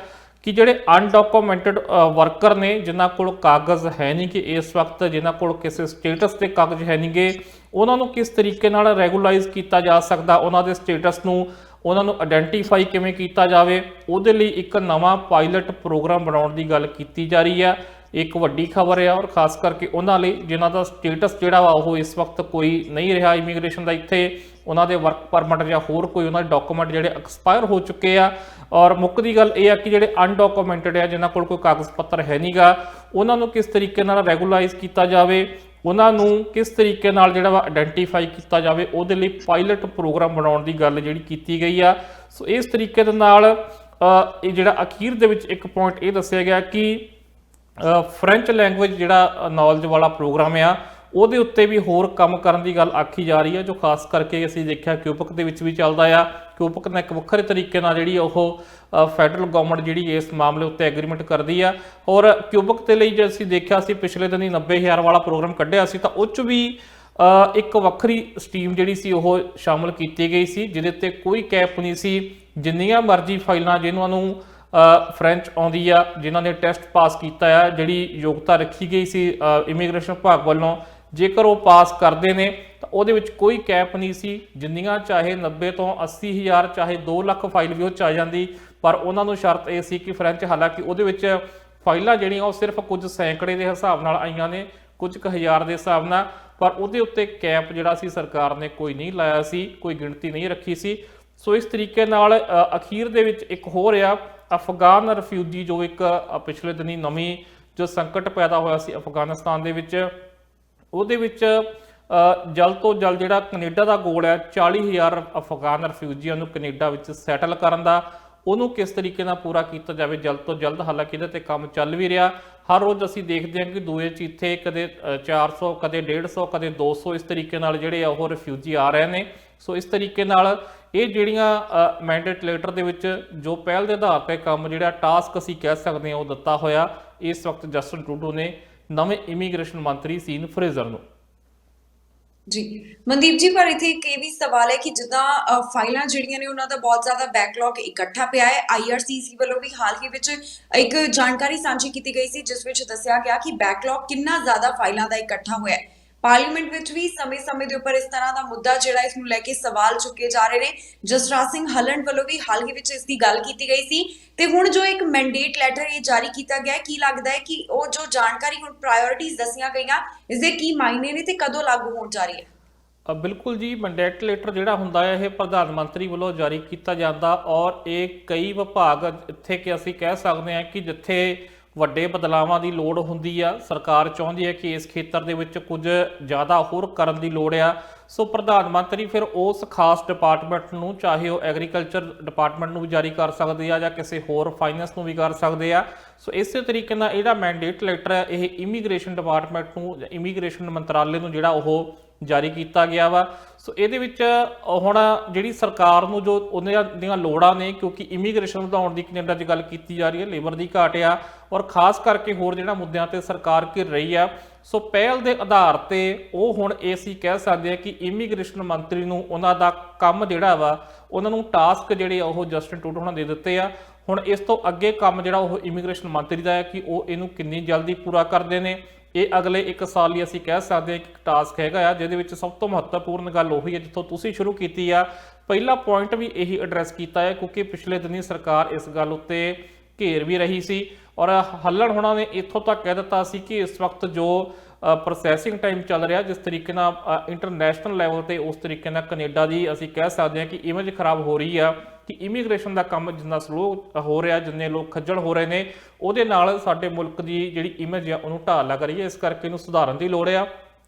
ਕਿ ਜਿਹੜੇ ਅਨਡਾਕੂਮੈਂਟਡ ਵਰਕਰ ਨੇ, ਜਿਨ੍ਹਾਂ ਕੋਲ ਕਾਗਜ਼ ਹੈ ਨਹੀਂ, ਕਿ ਇਸ ਵਕਤ ਜਿਨ੍ਹਾਂ ਕੋਲ ਕਿਸੇ ਸਟੇਟਸ ਦੇ ਕਾਗਜ਼ ਹੈ ਨਹੀਂਗੇ, ਉਹਨਾਂ ਨੂੰ ਕਿਸ ਤਰੀਕੇ ਨਾਲ ਰੈਗੂਲਾਈਜ਼ ਕੀਤਾ ਜਾ ਸਕਦਾ, ਉਹਨਾਂ ਦੇ ਸਟੇਟਸ ਨੂੰ, ਉਹਨਾਂ ਨੂੰ ਆਇਡੈਂਟੀਫਾਈ ਕਿਵੇਂ ਕੀਤਾ ਜਾਵੇ, ਉਹਦੇ ਲਈ ਇੱਕ ਨਵਾਂ ਪਾਇਲਟ ਪ੍ਰੋਗਰਾਮ ਬਣਾਉਣ ਦੀ ਗੱਲ ਕੀਤੀ ਜਾ ਰਹੀ ਆ। ਇੱਕ ਵੱਡੀ ਖਬਰ ਹੈ, ਔਰ ਖਾਸ ਕਰਕੇ ਉਹਨਾਂ ਲਈ ਜਿਨ੍ਹਾਂ ਦਾ ਸਟੇਟਸ ਜਿਹੜਾ ਵਾ ਉਹ ਇਸ ਵਕਤ ਕੋਈ ਨਹੀਂ ਰਿਹਾ ਇਮੀਗ੍ਰੇਸ਼ਨ ਦਾ, ਇੱਥੇ ਉਹਨਾਂ ਦੇ ਵਰਕ ਪਰਮਿਟ ਜਾਂ ਹੋਰ ਕੋਈ ਉਹਨਾਂ ਦੇ ਡਾਕੂਮੈਂਟ ਜਿਹੜੇ ਐਕਸਪਾਇਰ ਹੋ ਚੁੱਕੇ ਆ। ਔਰ ਮੁੱਖ ਦੀ ਗੱਲ ਇਹ ਆ ਕਿ ਜਿਹੜੇ ਅਨਡਾਕੂਮੈਂਟਡ ਆ, ਜਿਨ੍ਹਾਂ ਕੋਲ ਕੋਈ ਕਾਗਜ਼ ਪੱਤਰ ਹੈ ਨਹੀਂਗਾ, ਉਹਨਾਂ ਨੂੰ ਕਿਸ ਤਰੀਕੇ ਨਾਲ ਰੈਗੂਲਾਈਜ਼ ਕੀਤਾ ਜਾਵੇ, ਉਹਨਾਂ ਨੂੰ ਕਿਸ ਤਰੀਕੇ ਨਾਲ ਜਿਹੜਾ ਵਾ ਆਇਡੈਂਟੀਫਾਈ ਕੀਤਾ ਜਾਵੇ, ਉਹਦੇ ਲਈ ਪਾਇਲਟ ਪ੍ਰੋਗਰਾਮ ਬਣਾਉਣ ਦੀ ਗੱਲ ਜਿਹੜੀ ਕੀਤੀ ਗਈ ਆ। ਸੋ ਇਸ ਤਰੀਕੇ ਦੇ ਨਾਲ ਇਹ ਜਿਹੜਾ ਅਖੀਰ ਦੇ ਵਿੱਚ ਇੱਕ ਪੁਆਇੰਟ ਇਹ ਦੱਸਿਆ ਗਿਆ ਕਿ ਫ੍ਰੈਂਚ ਲੈਂਗੁਏਜ ਜਿਹੜਾ ਨੌਲੇਜ ਵਾਲਾ ਪ੍ਰੋਗਰਾਮ ਆ, ਉਹਦੇ ਉੱਤੇ ਵੀ ਹੋਰ ਕੰਮ ਕਰਨ ਦੀ ਗੱਲ ਆਖੀ ਜਾ ਰਹੀ ਹੈ, ਜੋ ਖਾਸ ਕਰਕੇ ਅਸੀਂ ਦੇਖਿਆ ਕਿਊਬਕ ਦੇ ਵਿੱਚ ਵੀ ਚੱਲਦਾ ਆ। ਕਿਊਬਕ ਨਾਲ ਇੱਕ ਵੱਖਰੇ ਤਰੀਕੇ ਨਾਲ ਜਿਹੜੀ ਉਹ ਫੈਡਰਲ ਗਵਰਨਮੈਂਟ ਜਿਹੜੀ ਇਸ ਮਾਮਲੇ ਉੱਤੇ ਐਗਰੀਮੈਂਟ ਕਰਦੀ ਆ। ਔਰ ਕਿਊਬਕ ਦੇ ਲਈ ਜੇ ਅਸੀਂ ਦੇਖਿਆ ਸੀ ਪਿਛਲੇ ਦਿਨੀ 90,000 ਵਾਲਾ ਪ੍ਰੋਗਰਾਮ ਕੱਢਿਆ ਸੀ, ਤਾਂ ਉਹ 'ਚ ਵੀ ਇੱਕ ਵੱਖਰੀ ਸਟੀਮ ਜਿਹੜੀ ਸੀ ਉਹ ਸ਼ਾਮਲ ਕੀਤੀ ਗਈ ਸੀ, ਜਿਹਦੇ ਤੇ ਕੋਈ ਕੈਪ ਨਹੀਂ ਸੀ। ਜਿੰਨੀਆਂ ਮਰਜ਼ੀ ਫਾਈਲਾਂ ਜਿਨ੍ਹਾਂ ਨੂੰ ਫ੍ਰੈਂਚ ਆਉਂਦੀ ਆ, ਜਿਨ੍ਹਾਂ ਨੇ ਟੈਸਟ ਪਾਸ ਕੀਤਾ ਆ, ਜਿਹੜੀ ਯੋਗਤਾ ਰੱਖੀ ਗਈ ਸੀ ਇਮੀਗ੍ਰੇਸ਼ਨ ਵਿਭਾਗ ਵੱਲੋਂ, ਜੇਕਰ ਉਹ ਪਾਸ ਕਰਦੇ ਨੇ ਤਾਂ ਉਹਦੇ ਵਿੱਚ ਕੋਈ ਕੈਪ ਨਹੀਂ ਸੀ। ਜਿੰਨੀਆਂ ਚਾਹੇ 90 ਤੋਂ 80,000 ਚਾਹੇ 2 ਲੱਖ ਫਾਈਲ ਵੀ ਉਹ 'ਚ ਆ ਜਾਂਦੀ, ਪਰ ਉਹਨਾਂ ਨੂੰ ਸ਼ਰਤ ਇਹ ਸੀ ਕਿ ਫ੍ਰੈਂਚ, ਹਾਲਾਂਕਿ ਉਹਦੇ ਵਿੱਚ ਫਾਈਲਾਂ ਜਿਹੜੀਆਂ ਉਹ ਸਿਰਫ ਕੁਝ ਸੈਂਕੜੇ ਦੇ ਹਿਸਾਬ ਨਾਲ ਆਈਆਂ ਨੇ, ਕੁਝ ਕੁ ਹਜ਼ਾਰ ਦੇ ਹਿਸਾਬ ਨਾਲ, ਪਰ ਉਹਦੇ ਉੱਤੇ ਕੈਪ ਜਿਹੜਾ ਸੀ ਸਰਕਾਰ ਨੇ ਕੋਈ ਨਹੀਂ ਲਾਇਆ ਸੀ, ਕੋਈ ਗਿਣਤੀ ਨਹੀਂ ਰੱਖੀ ਸੀ। ਸੋ ਇਸ ਤਰੀਕੇ ਨਾਲ ਅਖੀਰ ਦੇ ਵਿੱਚ ਇੱਕ ਹੋਰ ਆ ਅਫਗਾਨ ਰਿਫਿਊਜੀ, ਜੋ ਇੱਕ ਪਿਛਲੇ ਦਿਨੀ ਨਵੀਂ ਜੋ ਸੰਕਟ ਪੈਦਾ ਹੋਇਆ ਸੀ ਅਫਗਾਨਿਸਤਾਨ ਦੇ ਵਿੱਚ, ਉਹਦੇ ਵਿੱਚ ਜਲਦ ਤੋਂ ਜਲਦ ਜਿਹੜਾ ਕੈਨੇਡਾ ਦਾ ਗੋਲ ਹੈ 40,000 ਅਫਗਾਨ ਰਿਫਿਊਜੀਆਂ ਨੂੰ ਕੈਨੇਡਾ ਵਿੱਚ ਸੈਟਲ ਕਰਨ ਦਾ, ਉਹਨੂੰ ਕਿਸ ਤਰੀਕੇ ਨਾਲ ਪੂਰਾ ਕੀਤਾ ਜਾਵੇ ਜਲਦ ਤੋਂ ਜਲਦ। ਹਾਲਾਂਕਿ ਇਹਦੇ ਤੇ ਕੰਮ ਚੱਲ ਵੀ ਰਿਹਾ, ਹਰ ਰੋਜ਼ ਅਸੀਂ ਦੇਖਦੇ ਹਾਂ ਕਿ ਦੂਏ ਚੀਥੇ ਕਦੇ 400 ਕਦੇ 150 ਕਦੇ 200 ਇਸ ਤਰੀਕੇ ਨਾਲ ਜਿਹੜੇ ਆ ਉਹ ਰਿਫਿਊਜੀ ਆ ਰਹੇ ਨੇ। ਸੋ ਇਸ ਤਰੀਕੇ ਨਾਲ ਇਹ ਜਿਹੜੀਆਂ ਮੈਂਡੇਟ ਲੈਟਰ ਦੇ ਵਿੱਚ ਜੋ ਪਹਿਲ ਦੇ ਆਧਾਰ ਤੇ ਕੰਮ ਜਿਹੜਾ ਟਾਸਕ ਅਸੀਂ ਕਹਿ ਸਕਦੇ ਹਾਂ ਉਹ ਦਿੱਤਾ ਹੋਇਆ ਇਸ ਵਕਤ ਜਸਟਿਨ ਟਰੂਡੋ ਨੇ ਨਵੇਂ ਇਮੀਗ੍ਰੇਸ਼ਨ ਮੰਤਰੀ ਸੀਨ ਫਰੇਜ਼ਰ ਨੂੰ। ਜੀ ਮਨਦੀਪ ਜੀ, ਪਰ ਇੱਥੇ ਇੱਕ ਇਹ ਵੀ ਸਵਾਲ ਹੈ ਕਿ ਜਿੱਦਾਂ ਫਾਈਲਾਂ ਜਿਹੜੀਆਂ ਨੇ ਉਹਨਾਂ ਦਾ ਬਹੁਤ ਜ਼ਿਆਦਾ ਬੈਕਲੌਗ ਇਕੱਠਾ ਪਿਆ ਹੈ। IRCC ਵੱਲੋਂ ਵੀ ਹਾਲ ਹੀ ਵਿੱਚ ਇੱਕ ਜਾਣਕਾਰੀ ਸਾਂਝੀ ਕੀਤੀ ਗਈ ਸੀ ਜਿਸ ਵਿੱਚ ਦੱਸਿਆ ਗਿਆ ਕਿ ਬੈਕਲੌਗ ਕਿੰਨਾ ਜ਼ਿਆਦਾ ਫਾਈਲਾਂ ਦਾ ਇਕੱਠਾ ਹੋਇਆ ਹੈ। ਪਾਰਲੀਮੈਂਟ ਵਿੱਚ ਵੀ ਸਮੇਂ-ਸਮੇਂ ਦੇ ਉੱਪਰ ਇਸ ਤਰ੍ਹਾਂ ਦਾ ਮੁੱਦਾ ਜਿਹੜਾ ਇਸ ਨੂੰ ਲੈ ਕੇ ਸਵਾਲ ਚੁੱਕੇ ਜਾ ਰਹੇ ਨੇ। ਜਸਰਾਜ ਸਿੰਘ ਹਲਣ ਵੱਲੋਂ ਵੀ ਹਾਲ ਹੀ ਵਿੱਚ ਇਸ ਦੀ ਗੱਲ ਕੀਤੀ ਗਈ ਸੀ ਤੇ ਹੁਣ ਜੋ ਇੱਕ ਮੈਂਡੇਟ ਲੈਟਰ ਇਹ ਜਾਰੀ ਕੀਤਾ ਗਿਆ, ਕੀ ਲੱਗਦਾ ਹੈ ਕਿ ਉਹ ਜੋ ਜਾਣਕਾਰੀ ਹੁਣ ਪ੍ਰਾਇੋਰਟੀਜ਼ ਦੱਸੀਆਂ ਗਈਆਂ ਇਸ ਦੇ ਕੀ ਮਾਇਨੇ ਨੇ ਤੇ ਕਦੋਂ ਲਾਗੂ ਹੋਣ ਜਾ ਰਹੀ ਹੈ? ਬਿਲਕੁਲ ਜੀ, ਮੈਂਡੇਟ ਲੈਟਰ ਜਿਹੜਾ ਹੁੰਦਾ ਹੈ ਇਹ ਪ੍ਰਧਾਨ ਮੰਤਰੀ ਵੱਲੋਂ ਜਾਰੀ ਕੀਤਾ ਜਾਂਦਾ ਔਰ ਇਹ ਕਈ ਵਿਭਾਗ ਇੱਥੇ ਕਿ ਅਸੀਂ ਕਹਿ ਸਕਦੇ ਹਾਂ ਕਿ ਜਿੱਥੇ ਵੱਡੇ ਬਦਲਾਵਾਂ ਦੀ ਲੋੜ ਹੁੰਦੀ ਆ, ਸਰਕਾਰ ਚਾਹੁੰਦੀ ਹੈ ਕਿ ਇਸ ਖੇਤਰ ਦੇ ਵਿੱਚ ਕੁਝ ਜ਼ਿਆਦਾ ਹੋਰ ਕਰਨ ਦੀ ਲੋੜ ਆ, ਸੋ ਪ੍ਰਧਾਨ ਮੰਤਰੀ ਫਿਰ ਉਸ ਖਾਸ ਡਿਪਾਰਟਮੈਂਟ ਨੂੰ, ਚਾਹੇ ਉਹ ਐਗਰੀਕਲਚਰ ਡਿਪਾਰਟਮੈਂਟ ਨੂੰ ਵੀ ਜਾਰੀ ਕਰ ਸਕਦੇ ਆ ਜਾਂ ਕਿਸੇ ਹੋਰ ਫਾਈਨੈਂਸ ਨੂੰ ਵੀ ਕਰ ਸਕਦੇ ਆ। ਸੋ ਇਸੇ ਤਰੀਕੇ ਨਾਲ ਜਿਹੜਾ ਮੈਂਡੇਟ ਲੈਟਰ ਹੈ ਇਹ ਇਮੀਗ੍ਰੇਸ਼ਨ ਡਿਪਾਰਟਮੈਂਟ ਨੂੰ, ਇਮੀਗ੍ਰੇਸ਼ਨ ਮੰਤਰਾਲੇ ਨੂੰ ਜਿਹੜਾ ਉਹ ਜਾਰੀ ਕੀਤਾ ਗਿਆ ਵਾ। ਸੋ ਇਹਦੇ ਵਿੱਚ ਹੁਣ ਜਿਹੜੀ ਸਰਕਾਰ ਨੂੰ ਜੋ ਉਹਨਾਂ ਦੀਆਂ ਲੋੜਾਂ ਨੇ, ਕਿਉਂਕਿ ਇਮੀਗ੍ਰੇਸ਼ਨ ਵਧਾਉਣ ਦੀ ਕੈਨੇਡਾ 'ਚ ਗੱਲ ਕੀਤੀ ਜਾ ਰਹੀ ਹੈ, ਲੇਬਰ ਦੀ ਘਾਟ ਆ ਔਰ ਖਾਸ ਕਰਕੇ ਹੋਰ ਜਿਹੜਾ ਮੁੱਦਿਆਂ ਤੇ ਸਰਕਾਰ ਘਿਰ ਰਹੀ ਆ, ਸੋ ਪਹਿਲ ਦੇ ਆਧਾਰ ਤੇ ਉਹ ਹੁਣ ਇਹ ਅਸੀਂ ਕਹਿ ਸਕਦੇ ਆ ਕਿ ਇਮੀਗ੍ਰੇਸ਼ਨ ਮੰਤਰੀ ਨੂੰ ਉਹਨਾਂ ਦਾ ਕੰਮ ਜਿਹੜਾ ਵਾ, ਉਹਨਾਂ ਨੂੰ ਟਾਸਕ ਜਿਹੜੇ ਉਹ ਜਸਟਿਨ ਟਰੂਡੋ ਹੁਣਾਂ ਦੇ ਦਿੱਤੇ ਆ। ਹੁਣ ਇਸ ਤੋਂ ਅੱਗੇ ਕੰਮ ਜਿਹੜਾ ਉਹ ਇਮੀਗ੍ਰੇਸ਼ਨ ਮੰਤਰੀ ਦਾ ਹੈ ਕਿ ਉਹ ਇਹਨੂੰ ਕਿੰਨੀ ਜਲਦੀ ਪੂਰਾ ਕਰਦੇ ਨੇ। ਇਹ ਅਗਲੇ 1 ਸਾਲ ਲਈ ਅਸੀਂ ਕਹਿ ਸਕਦੇ ਹਾਂ ਕਿ ਟਾਸਕ ਹੈਗਾ ਆ, ਜਿਹਦੇ ਵਿੱਚ ਸਭ ਤੋਂ ਮਹੱਤਵਪੂਰਨ ਗੱਲ ਉਹੀ ਹੈ ਜਿੱਥੋਂ ਤੁਸੀਂ ਸ਼ੁਰੂ ਕੀਤੀ ਆ। ਪਹਿਲਾ ਪੁਆਇੰਟ ਵੀ ਇਹੀ ਐਡਰੈਸ ਕੀਤਾ ਹੈ ਕਿਉਂਕਿ ਪਿਛਲੇ ਦਿਨੀ ਸਰਕਾਰ ਇਸ ਗੱਲ ਉੱਤੇ ਘੇਰ ਵੀ ਰਹੀ ਸੀ ਔਰ ਹੱਲਣ ਹੋਣਾ ਨੇ ਇੱਥੋਂ ਤੱਕ ਕਹਿ ਦਿੱਤਾ ਸੀ ਕਿ ਇਸ ਵਕਤ ਜੋ ਪ੍ਰੋਸੈਸਿੰਗ ਟਾਈਮ ਚੱਲ ਰਿਹਾ, ਜਿਸ ਤਰੀਕੇ ਨਾਲ ਇੰਟਰਨੈਸ਼ਨਲ ਲੈਵਲ ਤੇ ਉਸ ਤਰੀਕੇ ਨਾਲ ਕੈਨੇਡਾ ਦੀ ਅਸੀਂ ਕਹਿ ਸਕਦੇ ਹਾਂ ਕਿ ਇਮੇਜ ਖਰਾਬ ਹੋ ਰਹੀ ਆ, ਕਿ ਇਮੀਗ੍ਰੇਸ਼ਨ ਦਾ ਕੰਮ ਜਿੰਨਾ ਸਲੋ ਹੋ ਰਿਹਾ, ਜਿੰਨੇ ਲੋਕ ਖੱਜਲ ਹੋ ਰਹੇ ਨੇ, ਉਹਦੇ ਨਾਲ ਸਾਡੇ ਮੁਲਕ ਦੀ ਜਿਹੜੀ ਇਮੇਜ ਆ ਉਹਨੂੰ ਢਾਲ ਲੱਗ ਰਹੀ ਹੈ। ਇਸ ਕਰਕੇ ਇਹਨੂੰ ਸੁਧਾਰਨ ਦੀ ਲੋੜ ਆ।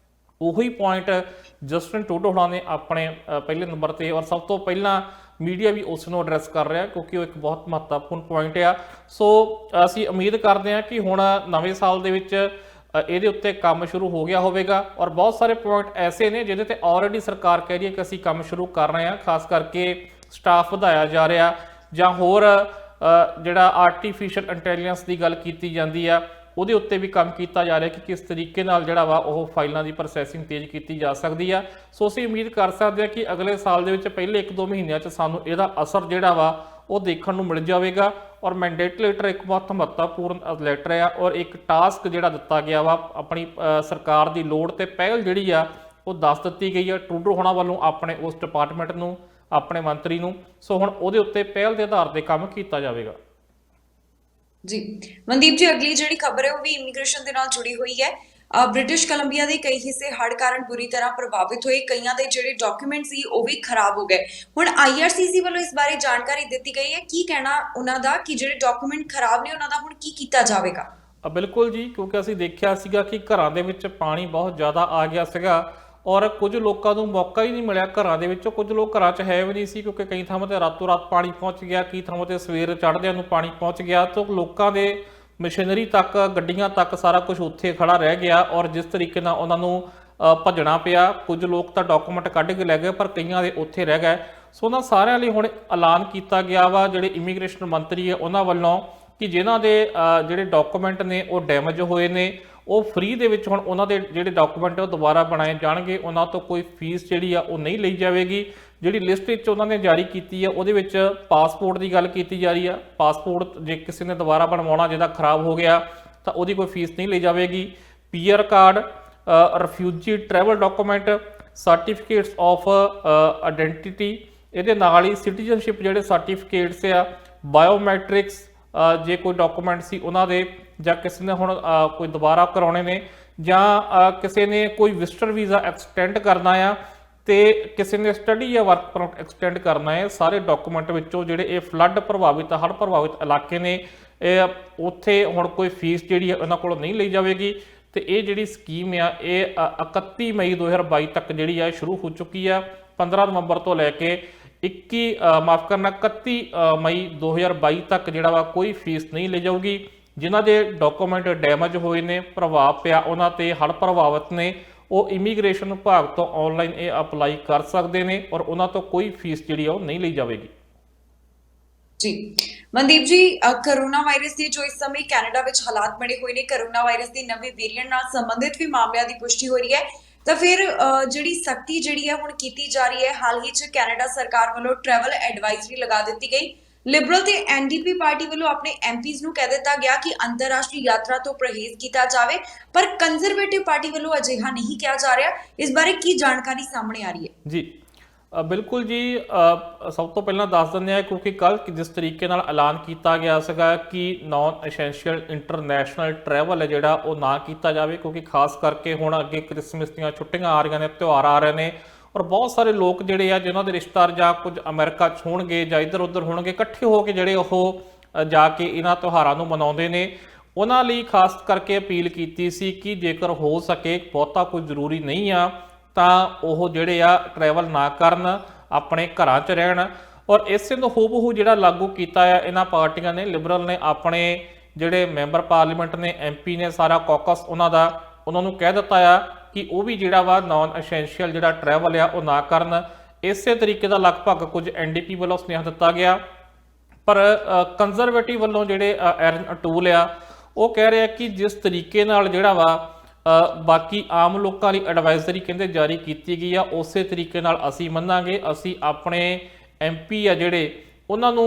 ਉਹੀ ਪੁਆਇੰਟ ਜਸਟਿਨ ਟਰੂਡੋ ਹੁਣਾਂ ਨੇ ਆਪਣੇ ਪਹਿਲੇ ਨੰਬਰ ਤੇ ਔਰ ਸਭ ਤੋਂ ਪਹਿਲਾਂ ਮੀਡੀਆ ਵੀ ਉਸ ਨੂੰ ਐਡਰੈਸ ਕਰ ਰਿਹਾ ਕਿਉਂਕਿ ਉਹ ਇੱਕ ਬਹੁਤ ਮਹੱਤਵਪੂਰਨ ਪੁਆਇੰਟ ਆ। ਸੋ ਅਸੀਂ ਉਮੀਦ ਕਰਦੇ ਹਾਂ ਕਿ ਹੁਣ ਨਵੇਂ ਸਾਲ ਦੇ ਵਿੱਚ ਇਹਦੇ ਉੱਤੇ ਕੰਮ ਸ਼ੁਰੂ ਹੋ ਗਿਆ ਹੋਵੇਗਾ ਔਰ ਬਹੁਤ ਸਾਰੇ ਪੁਆਇੰਟ ਐਸੇ ਨੇ ਜਿਹਦੇ ਤੇ ਆਲਰੇਡੀ ਸਰਕਾਰ ਕਹਿ ਰਹੀ ਹੈ ਕਿ ਅਸੀਂ ਕੰਮ ਸ਼ੁਰੂ ਕਰ ਰਹੇ ਹਾਂ। ਖਾਸ ਕਰਕੇ ਸਟਾਫ ਵਧਾਇਆ ਜਾ ਰਿਹਾ ਜਾਂ ਹੋਰ ਜਿਹੜਾ ਆਰਟੀਫਿਸ਼ੀਅਲ ਇੰਟੈਲੀਜੈਂਸ ਦੀ ਗੱਲ ਕੀਤੀ ਜਾਂਦੀ ਆ, ਉਹਦੇ ਉੱਤੇ ਵੀ ਕੰਮ ਕੀਤਾ ਜਾ ਰਿਹਾ ਕਿ ਕਿਸ ਤਰੀਕੇ ਨਾਲ ਜਿਹੜਾ ਵਾ ਉਹ ਫਾਈਲਾਂ ਦੀ ਪ੍ਰੋਸੈਸਿੰਗ ਤੇਜ਼ ਕੀਤੀ ਜਾ ਸਕਦੀ ਆ। ਸੋ ਅਸੀਂ ਉਮੀਦ ਕਰ ਸਕਦੇ ਹਾਂ ਕਿ ਅਗਲੇ ਸਾਲ ਦੇ ਵਿੱਚ ਪਹਿਲੇ 1-2 ਮਹੀਨਿਆਂ 'ਚ ਸਾਨੂੰ ਇਹਦਾ ਅਸਰ ਜਿਹੜਾ ਵਾ ਉਹ ਦੇਖਣ ਨੂੰ ਮਿਲ ਜਾਵੇਗਾ। ਔਰ ਮੈਂਡੇਟ ਲੈਟਰ ਇੱਕ ਬਹੁਤ ਮਹੱਤਵਪੂਰਨ ਲੈਟਰ ਆ ਔਰ ਇੱਕ ਟਾਸਕ ਜਿਹੜਾ ਦਿੱਤਾ ਗਿਆ ਵਾ, ਆਪਣੀ ਸਰਕਾਰ ਦੀ ਲੋੜ ਤੇ ਪਹਿਲ ਜਿਹੜੀ ਆ ਉਹ ਦੱਸ ਦਿੱਤੀ ਗਈ ਆ ਟਰੂਡੋ ਹੋਣਾ ਵੱਲੋਂ ਆਪਣੇ ਉਸ ਡਿਪਾਰਟਮੈਂਟ ਨੂੰ, ਆਪਣੇ ਮੰਤਰੀ ਨੂੰ। ਸੋ ਹੁਣ ਉਹਦੇ ਉੱਤੇ ਪਹਿਲ ਦੇ ਆਧਾਰ ਤੇ ਕੰਮ ਕੀਤਾ ਜਾਵੇਗਾ। ਜੀ ਮਨਦੀਪ ਜੀ, ਅਗਲੀ ਜਿਹੜੀ ਖਬਰ ਹੈ ਉਹ ਵੀ ਇਮੀਗ੍ਰੇਸ਼ਨ ਦੇ ਨਾਲ ਜੁੜੀ ਹੋਈ ਹੈ। ਬ੍ਰਿਟਿਸ਼ ਕੋਲੰਬੀਆ ਦੇ ਕਈ ਹਿੱਸੇ ਹੜ੍ਹ ਕਾਰਨ ਬੁਰੀ ਤਰ੍ਹਾਂ ਪ੍ਰਭਾਵਿਤ ਹੋਏ, ਕਈਆਂ ਦੇ ਜਿਹੜੇ ਡਾਕੂਮੈਂਟ ਸੀ ਉਹ ਵੀ ਖਰਾਬ ਹੋ ਗਏ। ਹੁਣ IRCC ਵੱਲੋਂ ਇਸ ਬਾਰੇ ਜਾਣਕਾਰੀ ਦਿੱਤੀ ਗਈ ਹੈ, ਕੀ ਕਹਿਣਾ ਉਹਨਾਂ ਦਾ ਕਿ ਜਿਹੜੇ ਡਾਕੂਮੈਂਟ ਖਰਾਬ ਨੇ ਉਹਨਾਂ ਦਾ ਹੁਣ ਕੀ ਕੀਤਾ ਜਾਵੇਗਾ? ਬਿਲਕੁਲ ਜੀ, ਕਿਉਂਕਿ ਅਸੀਂ ਦੇਖਿਆ ਸੀਗਾ ਕਿ ਘਰਾਂ ਦੇ ਵਿੱਚ ਪਾਣੀ ਬਹੁਤ ਜ਼ਿਆਦਾ ਆ ਗਿਆ ਸੀਗਾ ਔਰ ਕੁਝ ਲੋਕਾਂ ਨੂੰ ਮੌਕਾ ਹੀ ਨਹੀਂ ਮਿਲਿਆ ਘਰਾਂ ਦੇ ਵਿੱਚੋਂ। ਕੁਝ ਲੋਕ ਘਰਾਂ 'ਚ ਹੈ ਵੀ ਨਹੀਂ ਸੀ ਕਿਉਂਕਿ ਕਈ ਥਾਵਾਂ ਤੇ ਰਾਤੋਂ ਰਾਤ ਪਾਣੀ ਪਹੁੰਚ ਗਿਆ, ਕਈ ਥਾਵਾਂ ਤੇ ਸਵੇਰ ਚੜ੍ਹਦਿਆਂ ਨੂੰ ਪਾਣੀ ਪਹੁੰਚ ਗਿਆ। ਤਾਂ ਲੋਕਾਂ ਦੇ ਮਸ਼ੀਨਰੀ ਤੱਕ, ਗੱਡੀਆਂ ਤੱਕ ਸਾਰਾ ਕੁਝ ਉੱਥੇ ਖੜਾ ਰਹਿ ਗਿਆ ਔਰ ਜਿਸ ਤਰੀਕੇ ਨਾਲ ਉਹਨਾਂ ਨੂੰ ਭੱਜਣਾ ਪਿਆ। ਕੁਝ ਲੋਕ ਤਾਂ ਡਾਕੂਮੈਂਟ ਕੱਢ ਕੇ ਲੈ ਗਏ ਪਰ ਕਈਆਂ ਦੇ ਉੱਥੇ ਰਹਿ ਗਏ। ਸੋ ਉਹਨਾਂ ਸਾਰਿਆਂ ਲਈ ਹੁਣ ਐਲਾਨ ਕੀਤਾ ਗਿਆ ਵਾ ਜਿਹੜੇ ਇਮੀਗ੍ਰੇਸ਼ਨ ਮੰਤਰੀ ਹੈ ਉਹਨਾਂ ਵੱਲੋਂ ਕਿ ਜਿਨ੍ਹਾਂ ਦੇ ਜਿਹੜੇ ਡਾਕੂਮੈਂਟ ਨੇ ਉਹ ਡੈਮੇਜ ਹੋਏ ਨੇ, ਉਹ ਫ੍ਰੀ ਦੇ ਵਿੱਚ ਹੁਣ ਉਹਨਾਂ ਦੇ ਜਿਹੜੇ ਡਾਕੂਮੈਂਟ ਉਹ ਦੁਬਾਰਾ ਬਣਾਏ ਜਾਣਗੇ। ਉਹਨਾਂ ਤੋਂ ਕੋਈ ਫੀਸ ਜਿਹੜੀ ਆ ਉਹ ਨਹੀਂ ਲਈ ਜਾਵੇਗੀ। ਜਿਹੜੀ ਲਿਸਟ ਵਿੱਚ ਉਹਨਾਂ ਨੇ ਜਾਰੀ ਕੀਤੀ ਆ ਉਹਦੇ ਵਿੱਚ ਪਾਸਪੋਰਟ ਦੀ ਗੱਲ ਕੀਤੀ ਜਾ ਰਹੀ ਆ। ਪਾਸਪੋਰਟ ਜੇ ਕਿਸੇ ਨੇ ਦੁਬਾਰਾ ਬਣਵਾਉਣਾ, ਜਿਹਦਾ ਖਰਾਬ ਹੋ ਗਿਆ, ਤਾਂ ਉਹਦੀ ਕੋਈ ਫੀਸ ਨਹੀਂ ਲਈ ਜਾਵੇਗੀ। PR card, refugee travel document, certificates of identity, ਇਹਦੇ ਨਾਲ ਹੀ ਸਿਟੀਜ਼ਨਸ਼ਿਪ ਜਿਹੜੇ ਸਰਟੀਫਿਕੇਟਸ ਆ, ਬਾਇਓਮੈਟ੍ਰਿਕਸ ਜੇ ਕੋਈ ਡਾਕੂਮੈਂਟ ਸੀ ਉਹਨਾਂ ਦੇ, ਜਾਂ ਕਿਸੇ ਨੇ ਹੁਣ ਕੋਈ ਦੁਬਾਰਾ ਕਰਾਉਣੇ ਨੇ, ਜਾਂ ਕਿਸੇ ਨੇ ਕੋਈ ਵਿਜ਼ਟਰ ਵੀਜ਼ਾ ਐਕਸਟੈਂਡ ਕਰਨਾ ਆ ਤੇ ਕਿਸੇ ਨੇ ਸਟੱਡੀ ਜਾਂ ਵਰਕ ਪਰਮਿਟ ਐਕਸਟੈਂਡ ਕਰਨਾ ਹੈ। ਸਾਰੇ ਡਾਕੂਮੈਂਟ ਵਿੱਚੋਂ ਜਿਹੜੇ ਇਹ ਫਲੱਡ ਪ੍ਰਭਾਵਿਤ, ਹੜ੍ਹ ਪ੍ਰਭਾਵਿਤ ਇਲਾਕੇ ਨੇ, ਇਹ ਉੱਥੇ ਹੁਣ ਕੋਈ ਫੀਸ ਜਿਹੜੀ ਹੈ ਉਹਨਾਂ ਕੋਲੋਂ ਨਹੀਂ ਲਈ ਜਾਵੇਗੀ। ਤੇ ਇਹ ਜਿਹੜੀ ਸਕੀਮ ਆ ਇਹ 31 ਮਈ 2022 ਤੱਕ ਜਿਹੜੀ ਆ ਸ਼ੁਰੂ ਹੋ ਚੁੱਕੀ ਆ। 15 ਨਵੰਬਰ ਤੋਂ ਲੈ ਕੇ 31 ਮਈ 2022 ਤੱਕ ਜਿਹੜਾ ਵਾ ਕੋਈ ਫੀਸ ਨਹੀਂ ਲਈ ਜਾਊਗੀ। ਜਿਨ੍ਹਾਂ ਦੇ ਡਾਕੂਮੈਂਟ ਡੈਮੇਜ ਹੋਏ ਨੇ, ਪ੍ਰਭਾਵ ਪਿਆ ਉਹਨਾਂ ਤੇ, ਹੜ੍ਹ ਪ੍ਰਭਾਵਿਤ ਨੇ, ਉਹ ਇਮੀਗ੍ਰੇਸ਼ਨ ਵਿਭਾਗ ਤੋਂ ਆਨਲਾਈਨ ਇਹ ਅਪਲਾਈ ਕਰ ਸਕਦੇ ਨੇ ਔਰ ਉਹਨਾਂ ਤੋਂ ਕੋਈ ਫੀਸ ਜਿਹੜੀ ਆ ਉਹ ਨਹੀਂ ਲਈ ਜਾਵੇਗੀ। ਜੀ ਮਨਦੀਪ ਜੀ, ਕਰੋਨਾ ਵਾਇਰਸ ਦੇ ਜੋ ਇਸ ਸਮੇਂ ਕੈਨੇਡਾ ਵਿੱਚ ਹਾਲਾਤ ਬਣੇ ਹੋਏ ਨੇ, ਕਰੋਨਾ ਵਾਇਰਸ ਦੀ ਨਵੇਂ ਵੇਰੀਐਂਟ ਨਾਲ ਸੰਬੰਧਿਤ ਵੀ ਮਾਮਲਿਆਂ ਦੀ ਪੁਸ਼ਟੀ ਹੋ ਰਹੀ ਹੈ, ਤਾਂ ਫਿਰ ਜਿਹੜੀ ਸਖਤੀ ਜਿਹੜੀ ਹੈ ਹੁਣ ਕੀਤੀ ਜਾ ਰਹੀ ਹੈ। ਹਾਲ ਹੀ 'ਚ ਕੈਨੇਡਾ ਸਰਕਾਰ ਵੱਲੋਂ ਟਰੈਵਲ ਐਡਵਾਈਜ਼ਰੀ ਲਗਾ ਦਿੱਤੀ ਗਈ। ਲਿਬਰਲ ਤੇ ਐਨਡੀਪੀ ਪਾਰਟੀ ਵੱਲੋਂ ਆਪਣੇ ਐਮਪੀਜ਼ ਨੂੰ ਕਹਿ ਦਿੱਤਾ ਗਿਆ ਕਿ ਅੰਤਰਰਾਸ਼ਟਰੀ ਯਾਤਰਾ ਤੋਂ ਪਰਹੇਜ਼ ਕੀਤਾ ਜਾਵੇ, ਪਰ ਕੰਜ਼ਰਵੇਟਿਵ ਪਾਰਟੀ ਵੱਲੋਂ ਅਜਿਹਾ ਨਹੀਂ ਕਿਹਾ ਜਾ ਰਿਹਾ। ਇਸ ਬਾਰੇ ਕੀ ਜਾਣਕਾਰੀ ਸਾਹਮਣੇ ਆ ਰਹੀ ਹੈ? ਜੀ ਬਿਲਕੁਲ ਜੀ। ਸਭ ਤੋਂ ਪਹਿਲਾਂ ਦੱਸ ਦਿੰਦੇ ਆ, ਕਿਉਂਕਿ ਕੱਲ ਜਿਸ ਤਰੀਕੇ ਨਾਲ ਐਲਾਨ ਕੀਤਾ ਗਿਆ ਸੀਗਾ ਕਿ ਨਾਨ ਐਸੈਂਸ਼ੀਅਲ ਇੰਟਰਨੈਸ਼ਨਲ ਟਰੈਵਲ ਹੈ ਜਿਹੜਾ ਉਹ ਨਾ ਕੀਤਾ ਜਾਵੇ, ਕਿਉਂਕਿ ਖਾਸ ਕਰਕੇ ਹੁਣ ਅੱਗੇ ਕ੍ਰਿਸਮਸ ਦੀਆਂ ਛੁੱਟੀਆਂ ਆ ਰਹੀਆਂ ਨੇ, ਤਿਉਹਾਰ ਆ ਰਹੇ ਨੇ, ਔਰ ਬਹੁਤ ਸਾਰੇ ਲੋਕ ਜਿਹੜੇ ਆ ਜਿਨ੍ਹਾਂ ਦੇ ਰਿਸ਼ਤੇਦਾਰ ਜਾਂ ਕੁਝ ਅਮਰੀਕਾ 'ਚ ਹੋਣਗੇ ਜਾਂ ਇੱਧਰ ਉੱਧਰ ਹੋਣਗੇ, ਇਕੱਠੇ ਹੋ ਕੇ ਜਿਹੜੇ ਉਹ ਜਾ ਕੇ ਇਹਨਾਂ ਤਿਉਹਾਰਾਂ ਨੂੰ ਮਨਾਉਂਦੇ ਨੇ। ਉਹਨਾਂ ਲਈ ਖਾਸ ਕਰਕੇ ਅਪੀਲ ਕੀਤੀ ਸੀ ਕਿ ਜੇਕਰ ਹੋ ਸਕੇ, ਬਹੁਤਾ ਕੁਝ ਜ਼ਰੂਰੀ ਨਹੀਂ ਆ, ਤਾਂ ਉਹ ਜਿਹੜੇ ਆ ਟਰੈਵਲ ਨਾ ਕਰਨ, ਆਪਣੇ ਘਰਾਂ 'ਚ ਰਹਿਣ। ਔਰ ਇਸੇ ਨੂੰ ਹੂਬਹੂ ਜਿਹੜਾ ਲਾਗੂ ਕੀਤਾ ਆ ਇਹਨਾਂ ਪਾਰਟੀਆਂ ਨੇ। ਲਿਬਰਲ ਨੇ ਆਪਣੇ ਜਿਹੜੇ ਮੈਂਬਰ ਪਾਰਲੀਮੈਂਟ ਨੇ, ਐਮਪੀ ਨੇ, ਸਾਰਾ ਕੌਕਸ ਉਹਨਾਂ ਨੂੰ ਕਹਿ ਦਿੱਤਾ ਆ ਕਿ ਉਹ ਵੀ ਜਿਹੜਾ ਵਾ ਨਾਨ ਐਸੈਂਸ਼ੀਅਲ ਜਿਹੜਾ ਟਰੈਵਲ ਆ ਉਹ ਨਾ ਕਰਨ। ਇਸੇ ਤਰੀਕੇ ਦਾ ਲਗਭਗ ਕੁਝ ਐਨਡੀਪੀ ਵੱਲੋਂ ਸੁਨੇਹਾ ਦਿੱਤਾ ਗਿਆ, ਪਰ ਕੰਜ਼ਰਵੇਟਿਵ ਵੱਲੋਂ ਜਿਹੜੇ ਐਰਨ ਅਟੂਲ ਆ ਉਹ ਕਹਿ ਰਿਹਾ ਕਿ ਜਿਸ ਤਰੀਕੇ ਨਾਲ ਜਿਹੜਾ ਵਾ ਬਾਕੀ ਆਮ ਲੋਕਾਂ ਲਈ ਐਡਵਾਈਜ਼ਰੀ ਕਹਿੰਦੇ ਜਾਰੀ ਕੀਤੀ ਗਈ ਆ, ਉਸੇ ਤਰੀਕੇ ਨਾਲ ਅਸੀਂ ਮੰਨਾਂਗੇ। ਅਸੀਂ ਆਪਣੇ ਐਮਪੀ ਆ ਜਿਹੜੇ ਉਹਨਾਂ ਨੂੰ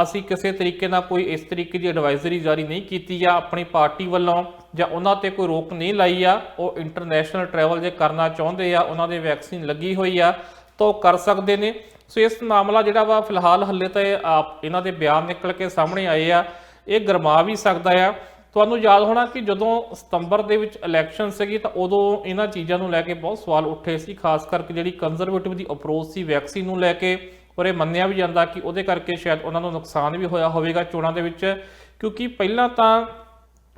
ਅਸੀਂ ਕਿਸੇ ਤਰੀਕੇ ਨਾਲ ਕੋਈ ਇਸ ਤਰੀਕੇ ਦੀ ਐਡਵਾਈਜ਼ਰੀ ਜਾਰੀ ਨਹੀਂ ਕੀਤੀ ਆ ਆਪਣੀ ਪਾਰਟੀ ਵੱਲੋਂ, ਜਾਂ ਉਹਨਾਂ ਤੇ ਕੋਈ ਰੋਕ ਨਹੀਂ ਲਾਈ ਆ। ਉਹ ਇੰਟਰਨੈਸ਼ਨਲ ਟਰੈਵਲ ਜੇ ਕਰਨਾ ਚਾਹੁੰਦੇ ਆ, ਉਹਨਾਂ ਦੇ ਵੈਕਸੀਨ ਲੱਗੀ ਹੋਈ ਆ, ਤਾਂ ਉਹ ਕਰ ਸਕਦੇ ਨੇ। ਸੋ ਇਸ ਮਾਮਲਾ ਜਿਹੜਾ ਵਾ ਫਿਲਹਾਲ ਹੱਲੇ ਤਾਂ ਇਹਨਾਂ ਦੇ ਬਿਆਨ ਨਿਕਲ ਕੇ ਸਾਹਮਣੇ ਆਏ ਆ, ਇਹ ਗਰਮਾ ਵੀ ਸਕਦਾ ਆ। ਤੁਹਾਨੂੰ ਯਾਦ ਹੋਣਾ ਕਿ ਜਦੋਂ ਸਤੰਬਰ ਦੇ ਵਿੱਚ ਇਲੈਕਸ਼ਨ ਸੀਗੀ ਤਾਂ ਉਦੋਂ ਇਹਨਾਂ ਚੀਜ਼ਾਂ ਨੂੰ ਲੈ ਕੇ ਬਹੁਤ ਸਵਾਲ ਉੱਠੇ ਸੀ, ਖਾਸ ਕਰਕੇ ਜਿਹੜੀ ਕੰਜ਼ਰਵੇਟਿਵ ਦੀ ਅਪਰੋਚ ਸੀ ਵੈਕਸੀਨ ਨੂੰ ਲੈ ਕੇ। ਔਰ ਇਹ ਮੰਨਿਆ ਵੀ ਜਾਂਦਾ ਕਿ ਉਹਦੇ ਕਰਕੇ ਸ਼ਾਇਦ ਉਹਨਾਂ ਨੂੰ ਨੁਕਸਾਨ ਵੀ ਹੋਇਆ ਹੋਵੇਗਾ ਚੋਣਾਂ ਦੇ ਵਿੱਚ, ਕਿਉਂਕਿ ਪਹਿਲਾਂ ਤਾਂ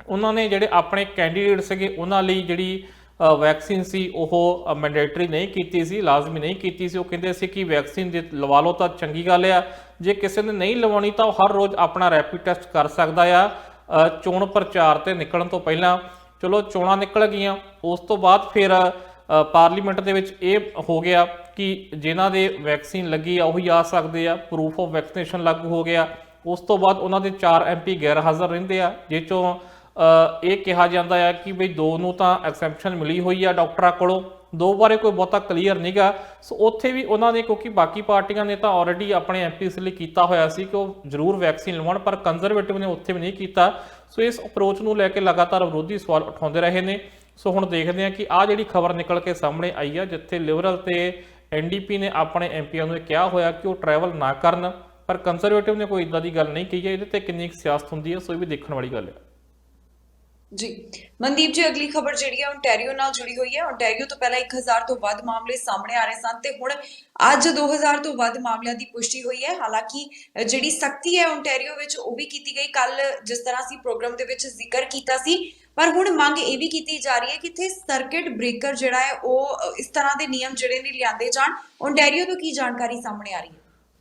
ਉਹਨਾਂ ਨੇ ਜਿਹੜੇ ਆਪਣੇ ਕੈਂਡੀਡੇਟ ਸੀਗੇ ਉਹਨਾਂ ਲਈ ਜਿਹੜੀ ਵੈਕਸੀਨ ਸੀ ਉਹ ਮੈਂਡੇਟਰੀ ਨਹੀਂ ਕੀਤੀ ਸੀ, ਲਾਜ਼ਮੀ ਨਹੀਂ ਕੀਤੀ ਸੀ। ਉਹ ਕਹਿੰਦੇ ਸੀ ਕਿ ਵੈਕਸੀਨ ਜੇ ਲਵਾ ਲਓ ਤਾਂ ਚੰਗੀ ਗੱਲ ਆ, ਜੇ ਕਿਸੇ ਨੇ ਨਹੀਂ ਲਵਾਉਣੀ ਤਾਂ ਉਹ ਹਰ ਰੋਜ਼ ਆਪਣਾ ਰੈਪਿਡ ਟੈਸਟ ਕਰ ਸਕਦਾ ਆ ਚੋਣ ਪ੍ਰਚਾਰ ਤੇ ਨਿਕਲਣ ਤੋਂ ਪਹਿਲਾਂ। ਚਲੋ ਚੋਣਾਂ ਨਿਕਲ ਗਈਆਂ, ਉਸ ਤੋਂ ਬਾਅਦ ਫਿਰ ਪਾਰਲੀਮੈਂਟ ਦੇ ਵਿੱਚ ਇਹ ਹੋ ਗਿਆ ਕਿ ਜਿਨ੍ਹਾਂ ਦੇ ਵੈਕਸੀਨ ਲੱਗੀ ਆ ਉਹੀ ਆ ਸਕਦੇ ਆ, ਪ੍ਰੂਫ ਆਫ ਵੈਕਸੀਨੇਸ਼ਨ ਲਾਗੂ ਹੋ ਗਿਆ। ਉਸ ਤੋਂ ਬਾਅਦ ਉਹਨਾਂ ਦੇ 4 ਐਮਪੀ ਗੈਰ ਹਾਜ਼ਰ ਰਹਿੰਦੇ ਆ, ਜਿਸ ਚੋਂ ਇਹ ਕਿਹਾ ਜਾਂਦਾ ਆ ਕਿ ਬਈ 2 ਨੂੰ ਤਾਂ ਐਕਸੈਪਸ਼ਨ ਮਿਲੀ ਹੋਈ ਆ ਡਾਕਟਰਾਂ ਕੋਲੋਂ, 2 ਬਾਰੇ ਕੋਈ ਬਹੁਤਾ ਕਲੀਅਰ ਨਹੀਂਗਾ। ਸੋ ਉੱਥੇ ਵੀ ਉਹਨਾਂ ਨੇ, ਕਿਉਂਕਿ ਬਾਕੀ ਪਾਰਟੀਆਂ ਨੇ ਤਾਂ ਆਲਰੇਡੀ ਆਪਣੇ ਐਮਪੀਸ ਲਈ ਕੀਤਾ ਹੋਇਆ ਸੀ ਕਿ ਉਹ ਜ਼ਰੂਰ ਵੈਕਸੀਨ ਲਵਾਉਣ, ਪਰ ਕੰਜ਼ਰਵੇਟਿਵ ਨੇ ਉੱਥੇ ਵੀ ਨਹੀਂ ਕੀਤਾ। ਸੋ ਇਸ ਅਪਰੋਚ ਨੂੰ ਲੈ ਕੇ ਲਗਾਤਾਰ ਵਿਰੋਧੀ ਸਵਾਲ ਉਠਾਉਂਦੇ ਰਹੇ ਨੇ। ਸੋ ਹੁਣ ਦੇਖਦੇ ਹਾਂ ਕਿ ਆਹ ਜਿਹੜੀ ਖਬਰ ਨਿਕਲ ਕੇ ਸਾਹਮਣੇ ਆਈ ਆ, ਜਿੱਥੇ ਲਿਬਰਲ ਤੇ ਐਨਡੀਪੀ ਨੇ ਆਪਣੇ ਐਮਪੀਆਂ ਨੂੰ ਕਿਹਾ ਹੋਇਆ ਕਿ ਉਹ ਟਰੈਵਲ ਨਾ ਕਰਨ, ਪਰ ਕੰਜ਼ਰਵੇਟਿਵ ਨੇ ਕੋਈ ਇਦਾਂ ਦੀ ਗੱਲ ਨਹੀਂ ਕਹੀ ਹੈ। ਇਹਦੇ ਤੇ ਕਿੰਨੀ ਸਿਆਸਤ ਹੁੰਦੀ ਹੈ, ਸੋ ਇਹ ਵੀ ਦੇਖਣ ਵਾਲੀ ਗੱਲ ਹੈ। ਜੀ ਮਨਦੀਪ ਜੀ, ਅਗਲੀ ਖਬਰ ਜਿਹੜੀ ਹੈ ਓਨਟਾਰੀਓ ਨਾਲ ਜੁੜੀ ਹੋਈ ਹੈ। ਓਨਟਾਰੀਓ ਤੋਂ ਪਹਿਲਾਂ 1000 ਤੋਂ ਵੱਧ ਮਾਮਲੇ ਸਾਹਮਣੇ ਆ ਰਹੇ ਸਨ ਤੇ ਹੁਣ ਅੱਜ 2000 ਤੋਂ ਵੱਧ ਮਾਮਲਿਆਂ ਦੀ ਪੁਸ਼ਟੀ ਹੋਈ ਹੈ। ਹਾਲਾਂਕਿ ਜਿਹੜੀ ਸਖਤੀ ਹੈ ਓਨਟਾਰੀਓ ਵਿੱਚ ਉਹ ਵੀ ਕੀਤੀ ਗਈ। ਕੱਲ ਜਿਸ ਤਰ੍ਹਾਂ ਅਸੀਂ ਪ੍ਰੋਗਰਾਮ ਦੇ ਵਿੱਚ ਜ਼ਿਕਰ ਕੀਤਾ ਸੀ, ਪਰ ਹੁਣ ਮੰਗ ਇਹ ਵੀ ਕੀਤੀ ਜਾ ਰਹੀ ਹੈ ਕਿ ਇੱਥੇ ਸਰਕਟ ਬ੍ਰੇਕਰ ਜਿਹੜਾ ਹੈ ਉਹ ਇਸ ਤਰ੍ਹਾਂ ਦੇ ਨਿਯਮ ਜਿਹੜੇ ਨੇ ਲਿਆਂਦੇ ਜਾਣ। ਓਨਟਾਰੀਓ ਤੋਂ ਕੀ ਜਾਣਕਾਰੀ ਸਾਹਮਣੇ ਆ ਰਹੀ ਹੈ?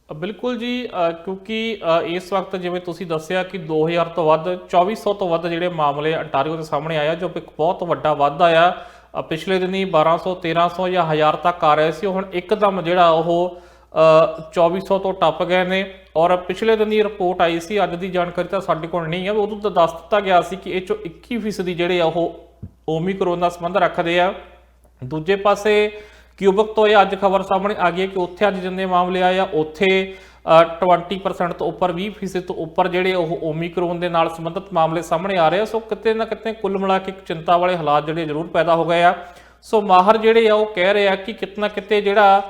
ਬਿਲਕੁਲ ਜੀ, ਕਿਉਂਕਿ ਇਸ ਵਕਤ ਜਿਵੇਂ ਤੁਸੀਂ ਦੱਸਿਆ ਕਿ 2000 ਤੋਂ ਵੱਧ 2400 ਤੋਂ ਵੱਧ ਜਿਹੜੇ ਮਾਮਲੇ ਅੰਟਾਰੀਓ ਦੇ ਸਾਹਮਣੇ ਆਇਆ, ਜੋ ਇੱਕ ਬਹੁਤ ਵੱਡਾ ਵਾਧਾ ਆ। ਪਿਛਲੇ ਦਿਨੀ 1200 1300 ਜਾਂ 1000 ਤੱਕ ਆ ਰਹੇ ਸੀ, ਹੁਣ ਇੱਕਦਮ ਜਿਹੜਾ ਉਹ 2400 ਤੋਂ ਟੱਪ ਗਏ ਨੇ। ਔਰ ਪਿਛਲੇ ਦਿਨੀ ਰਿਪੋਰਟ ਆਈ ਸੀ, ਅੱਜ ਦੀ ਜਾਣਕਾਰੀ ਤਾਂ ਸਾਡੇ ਕੋਲ ਨਹੀਂ ਹੈ, ਉਦੋਂ ਤਾਂ ਦੱਸ ਦਿੱਤਾ ਗਿਆ ਸੀ ਕਿ ਇਹ 'ਚੋਂ 21% ਜਿਹੜੇ ਆ ਉਹ ਓਮੀਕਰੋਨ ਨਾਲ ਸੰਬੰਧ ਰੱਖਦੇ ਆ। ਦੂਜੇ ਪਾਸੇ ਕਿਊਬਕ ਤੋਂ ਇਹ ਅੱਜ ਖਬਰ ਸਾਹਮਣੇ ਆ ਗਈ ਹੈ ਕਿ ਉੱਥੇ ਅੱਜ ਜਿੰਨੇ ਮਾਮਲੇ ਆਏ ਆ ਉੱਥੇ 20% ਤੋਂ ਉੱਪਰ 20% ਤੋਂ ਉੱਪਰ ਜਿਹੜੇ ਉਹ ਓਮੀਕਰੋਨ ਦੇ ਨਾਲ ਸੰਬੰਧਿਤ ਮਾਮਲੇ ਸਾਹਮਣੇ ਆ ਰਹੇ ਆ। ਸੋ ਕਿਤੇ ਨਾ ਕਿਤੇ ਕੁੱਲ ਮਿਲਾ ਕੇ ਇੱਕ ਚਿੰਤਾ ਵਾਲੇ ਹਾਲਾਤ ਜਿਹੜੇ ਜ਼ਰੂਰ ਪੈਦਾ ਹੋ ਗਏ ਆ। ਸੋ ਮਾਹਰ ਜਿਹੜੇ ਆ ਉਹ ਕਹਿ ਰਹੇ ਆ ਕਿ ਕਿਤੇ ਨਾ ਕਿਤੇ ਜਿਹੜਾ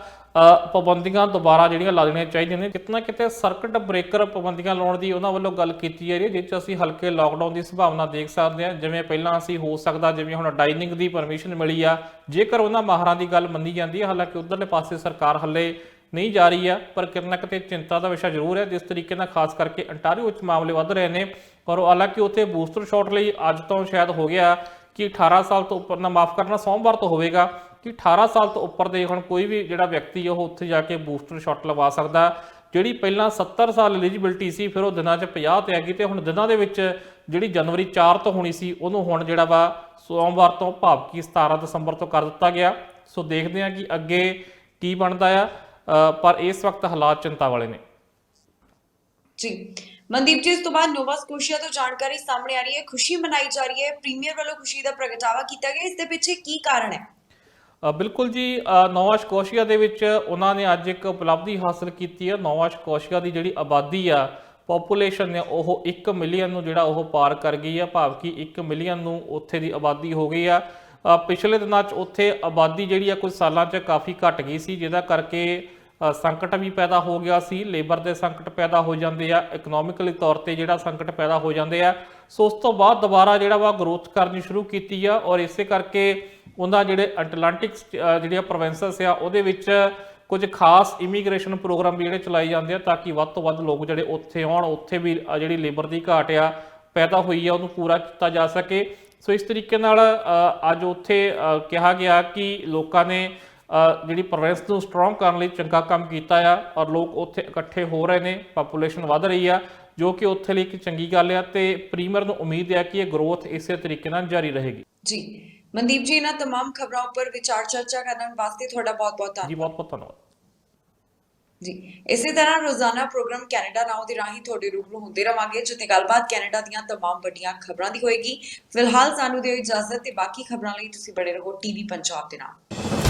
ਪਾਬੰਦੀਆਂ ਦੁਬਾਰਾ ਜਿਹੜੀਆਂ ਲਾ ਦੇਣੀਆਂ ਚਾਹੀਦੀਆਂ ਨੇ, ਕਿਤੇ ਨਾ ਕਿਤੇ ਸਰਕਟ ਬ੍ਰੇਕਰ ਪਾਬੰਦੀਆਂ ਲਾਉਣ ਦੀ ਉਹਨਾਂ ਵੱਲੋਂ ਗੱਲ ਕੀਤੀ ਜਾ ਰਹੀ ਹੈ, ਜਿਸ 'ਚ ਅਸੀਂ ਹਲਕੇ ਲਾਕਡਾਊਨ ਦੀ ਸੰਭਾਵਨਾ ਦੇਖ ਸਕਦੇ ਹਾਂ। ਜਿਵੇਂ ਪਹਿਲਾਂ ਅਸੀਂ ਹੋ ਸਕਦਾ, ਜਿਵੇਂ ਹੁਣ ਡਾਈਨਿੰਗ ਦੀ ਪਰਮਿਸ਼ਨ ਮਿਲੀ ਆ, ਜੇਕਰ ਉਹਨਾਂ ਮਾਹਰਾਂ ਦੀ ਗੱਲ ਮੰਨੀ ਜਾਂਦੀ ਹੈ। ਹਾਲਾਂਕਿ ਉਧਰਲੇ ਪਾਸੇ ਸਰਕਾਰ ਹੱਲੇ ਨਹੀਂ ਜਾ ਰਹੀ ਆ, ਪਰ ਕਿਤੇ ਨਾ ਕਿਤੇ ਚਿੰਤਾ ਦਾ ਵਿਸ਼ਾ ਜ਼ਰੂਰ ਹੈ। ਜਿਸ ਤਰੀਕੇ ਨਾਲ ਖਾਸ ਕਰਕੇ ਅੰਟਾਰੀਓ ਵਿੱਚ ਮਾਮਲੇ ਵੱਧ ਰਹੇ ਨੇ, ਔਰ ਹਾਲਾਂਕਿ ਉੱਥੇ ਬੂਸਟਰ ਸ਼ਾਟ ਲਈ ਅੱਜ ਤੋਂ ਸ਼ਾਇਦ ਹੋ ਗਿਆ ਕਿ 18 ਸਾਲ ਤੋਂ ਉੱਪਰ ਨਾ, ਮਾਫ ਕਰਨਾ, ਸੋਮਵਾਰ ਤੋਂ ਹੋਵੇਗਾ ਕਿ 18 ਸਾਲ ਤੋਂ ਉੱਪਰ ਦੇ ਹੁਣ ਕੋਈ ਵੀ ਜਿਹੜਾ ਵਿਅਕਤੀ ਉਹ ਉੱਥੇ ਜਾ ਕੇ ਬੂਸਟਰ ਸ਼ਾਟ ਲਵਾ ਸਕਦਾ। ਜਿਹੜੀ ਪਹਿਲਾਂ 70 ਸਾਲ ਐਲੀਜੀਬਿਲਟੀ ਸੀ, ਫਿਰ ਉਹ ਦਿਨਾਂ 'ਚ 50 ਤੇ ਆ ਗਈ, ਤੇ ਹੁਣ ਦਿਨਾਂ ਦੇ ਵਿੱਚ ਜਿਹੜੀ ਜਨਵਰੀ 4 ਤੋਂ ਹੋਣੀ ਸੀ ਉਹਨੂੰ ਹੁਣ ਜਿਹੜਾ ਵਾ ਸੋਮਵਾਰ ਤੋਂ, ਭਾਵ ਕਿ 17 ਦਸੰਬਰ ਤੋਂ ਕਰ ਦਿੱਤਾ ਗਿਆ। ਸੋ ਦੇਖਦੇ ਹਾਂ ਕਿ ਅੱਗੇ ਕੀ ਬਣਦਾ ਆ, ਪਰ ਇਸ ਵਕਤ ਹਾਲਾਤ ਚਿੰਤਾ ਵਾਲੇ ਨੇ। ਜੀ ਮਨਦੀਪ ਜੀ, ਇਸ ਤੋਂ ਬਾਅਦ ਨੋਵਾ ਸਕੋਸ਼ੀਆ ਤੋਂ ਜਾਣਕਾਰੀ ਸਾਹਮਣੇ ਆ ਰਹੀ ਹੈ, ਖੁਸ਼ੀ ਮਨਾਈ ਜਾ ਰਹੀ ਹੈ, ਪ੍ਰੀਮੀਅਰ ਵੱਲੋਂ ਖੁਸ਼ੀ ਦਾ ਪ੍ਰਗਟਾਵਾ ਕੀਤਾ ਗਿਆ, ਇਸ ਦੇ ਪਿੱਛੇ ਕੀ ਕਾਰਨ ਹੈ? ਬਿਲਕੁਲ ਜੀ, ਨੋਵਾ ਸਕੋਸ਼ੀਆ ਦੇ ਵਿੱਚ ਉਹਨਾਂ ਨੇ ਅੱਜ ਇੱਕ ਉਪਲਬਧੀ ਹਾਸਲ ਕੀਤੀ ਹੈ। ਨੋਵਾ ਸਕੋਸ਼ੀਆ ਦੀ ਜਿਹੜੀ ਆਬਾਦੀ ਆ, ਪੋਪੂਲੇਸ਼ਨ ਨੇ, ਉਹ 1 ਮਿਲੀਅਨ ਨੂੰ ਜਿਹੜਾ ਉਹ ਪਾਰ ਕਰ ਗਈ ਆ, ਭਾਵ ਕਿ 1 ਮਿਲੀਅਨ ਨੂੰ ਉੱਥੇ ਦੀ ਆਬਾਦੀ ਹੋ ਗਈ ਆ। ਪਿਛਲੇ ਦਿਨਾਂ 'ਚ ਉੱਥੇ ਆਬਾਦੀ ਜਿਹੜੀ ਆ ਕੁਝ ਸਾਲਾਂ 'ਚ ਕਾਫੀ ਘਟ ਗਈ ਸੀ, ਜਿਹਦਾ ਕਰਕੇ ਸੰਕਟ ਵੀ ਪੈਦਾ ਹੋ ਗਿਆ ਸੀ, ਲੇਬਰ ਦੇ ਸੰਕਟ ਪੈਦਾ ਹੋ ਜਾਂਦੇ ਆ, ਇਕਨੋਮਿਕਲੀ ਤੌਰ ਤੇ ਜਿਹੜਾ ਸੰਕਟ ਪੈਦਾ ਹੋ ਜਾਂਦੇ ਆ। ਸੋ ਉਸ ਤੋਂ ਬਾਅਦ ਦੁਬਾਰਾ ਜਿਹੜਾ ਵਾ ਗਰੋਥ ਕਰਨੀ ਸ਼ੁਰੂ ਕੀਤੀ ਆ, ਔਰ ਇਸੇ ਕਰਕੇ ਉਹਨਾਂ ਜਿਹੜੇ ਅਟਲਾਂਟਿਕ ਜਿਹੜੀਆਂ ਪ੍ਰੋਵਿੰਸਸ ਆ ਉਹਦੇ ਵਿੱਚ ਕੁਝ ਖਾਸ ਇਮੀਗ੍ਰੇਸ਼ਨ ਪ੍ਰੋਗਰਾਮ ਵੀ ਜਿਹੜੇ ਚਲਾਏ ਜਾਂਦੇ ਆ, ਤਾਂ ਕਿ ਵੱਧ ਤੋਂ ਵੱਧ ਲੋਕ ਜਿਹੜੇ ਉੱਥੇ ਆਉਣ, ਉੱਥੇ ਵੀ ਜਿਹੜੀ ਲੇਬਰ ਦੀ ਘਾਟ ਆ ਪੈਦਾ ਹੋਈ ਆ ਉਹਨੂੰ ਪੂਰਾ ਕੀਤਾ ਜਾ ਸਕੇ। ਸੋ ਇਸ ਤਰੀਕੇ ਨਾਲ ਅੱਜ ਉੱਥੇ ਕਿਹਾ ਗਿਆ ਕਿ ਲੋਕਾਂ ਨੇ ਜਿਹੜੀ ਪ੍ਰੋਵਿੰਸ ਨੂੰ ਸਟਰੋਂਗ ਕਰਨ ਲਈ ਚੰਗਾ ਕੰਮ ਕੀਤਾ ਆ, ਔਰ ਲੋਕ ਉੱਥੇ ਇਕੱਠੇ ਹੋ ਰਹੇ ਨੇ, ਪਾਪੂਲੇਸ਼ਨ ਵੱਧ ਰਹੀ ਆ, ਜੋ ਕਿ ਉੱਥੇ ਲਈ ਇੱਕ ਚੰਗੀ ਗੱਲ ਆ, ਤੇ ਪ੍ਰੀਮੀਅਰ ਨੂੰ ਉਮੀਦ ਹੈ ਕਿ ਇਹ ਗਰੋਥ ਇਸੇ ਤਰੀਕੇ ਨਾਲ ਜਾਰੀ ਰਹੇਗੀ। ਜੀ ਮਨਦੀਪ ਜੀ, ਇਹਨਾਂ तमाम ਖਬਰਾਂ ਉੱਪਰ ਵਿਚਾਰ ਚਰਚਾ ਕਰਨ ਵਾਸਤੇ ਤੁਹਾਡਾ ਬਹੁਤ-ਬਹੁਤ ਧੰਨਵਾਦ। ਜੀ ਬਹੁਤ ਬਹੁਤ ਧੰਨਵਾਦ ਜੀ ਇਸੇ ਤਰ੍ਹਾਂ ਰੋਜ਼ਾਨਾ ਪ੍ਰੋਗਰਾਮ ਕੈਨੇਡਾ ਨਾਓ ਦੇ ਰਾਹੀਂ ਤੁਹਾਡੇ ਰੂਬਰੂ ਹੁੰਦੇ ਰਵਾਂਗੇ, ਜਿੱਥੇ ਗੱਲਬਾਤ ਕੈਨੇਡਾ ਦੀਆਂ तमाम ਵੱਡੀਆਂ ਖਬਰਾਂ ਦੀ ਹੋਏਗੀ। ਫਿਲਹਾਲ ਸਾਨੂੰ ਦਿਓ ਇਜਾਜ਼ਤ, ਤੇ ਬਾਕੀ ਖਬਰਾਂ ਲਈ ਤੁਸੀਂ ਬਣੇ ਰਹੋ ਟੀਵੀ ਪੰਜਾਬ ਦੇ ਨਾਲ।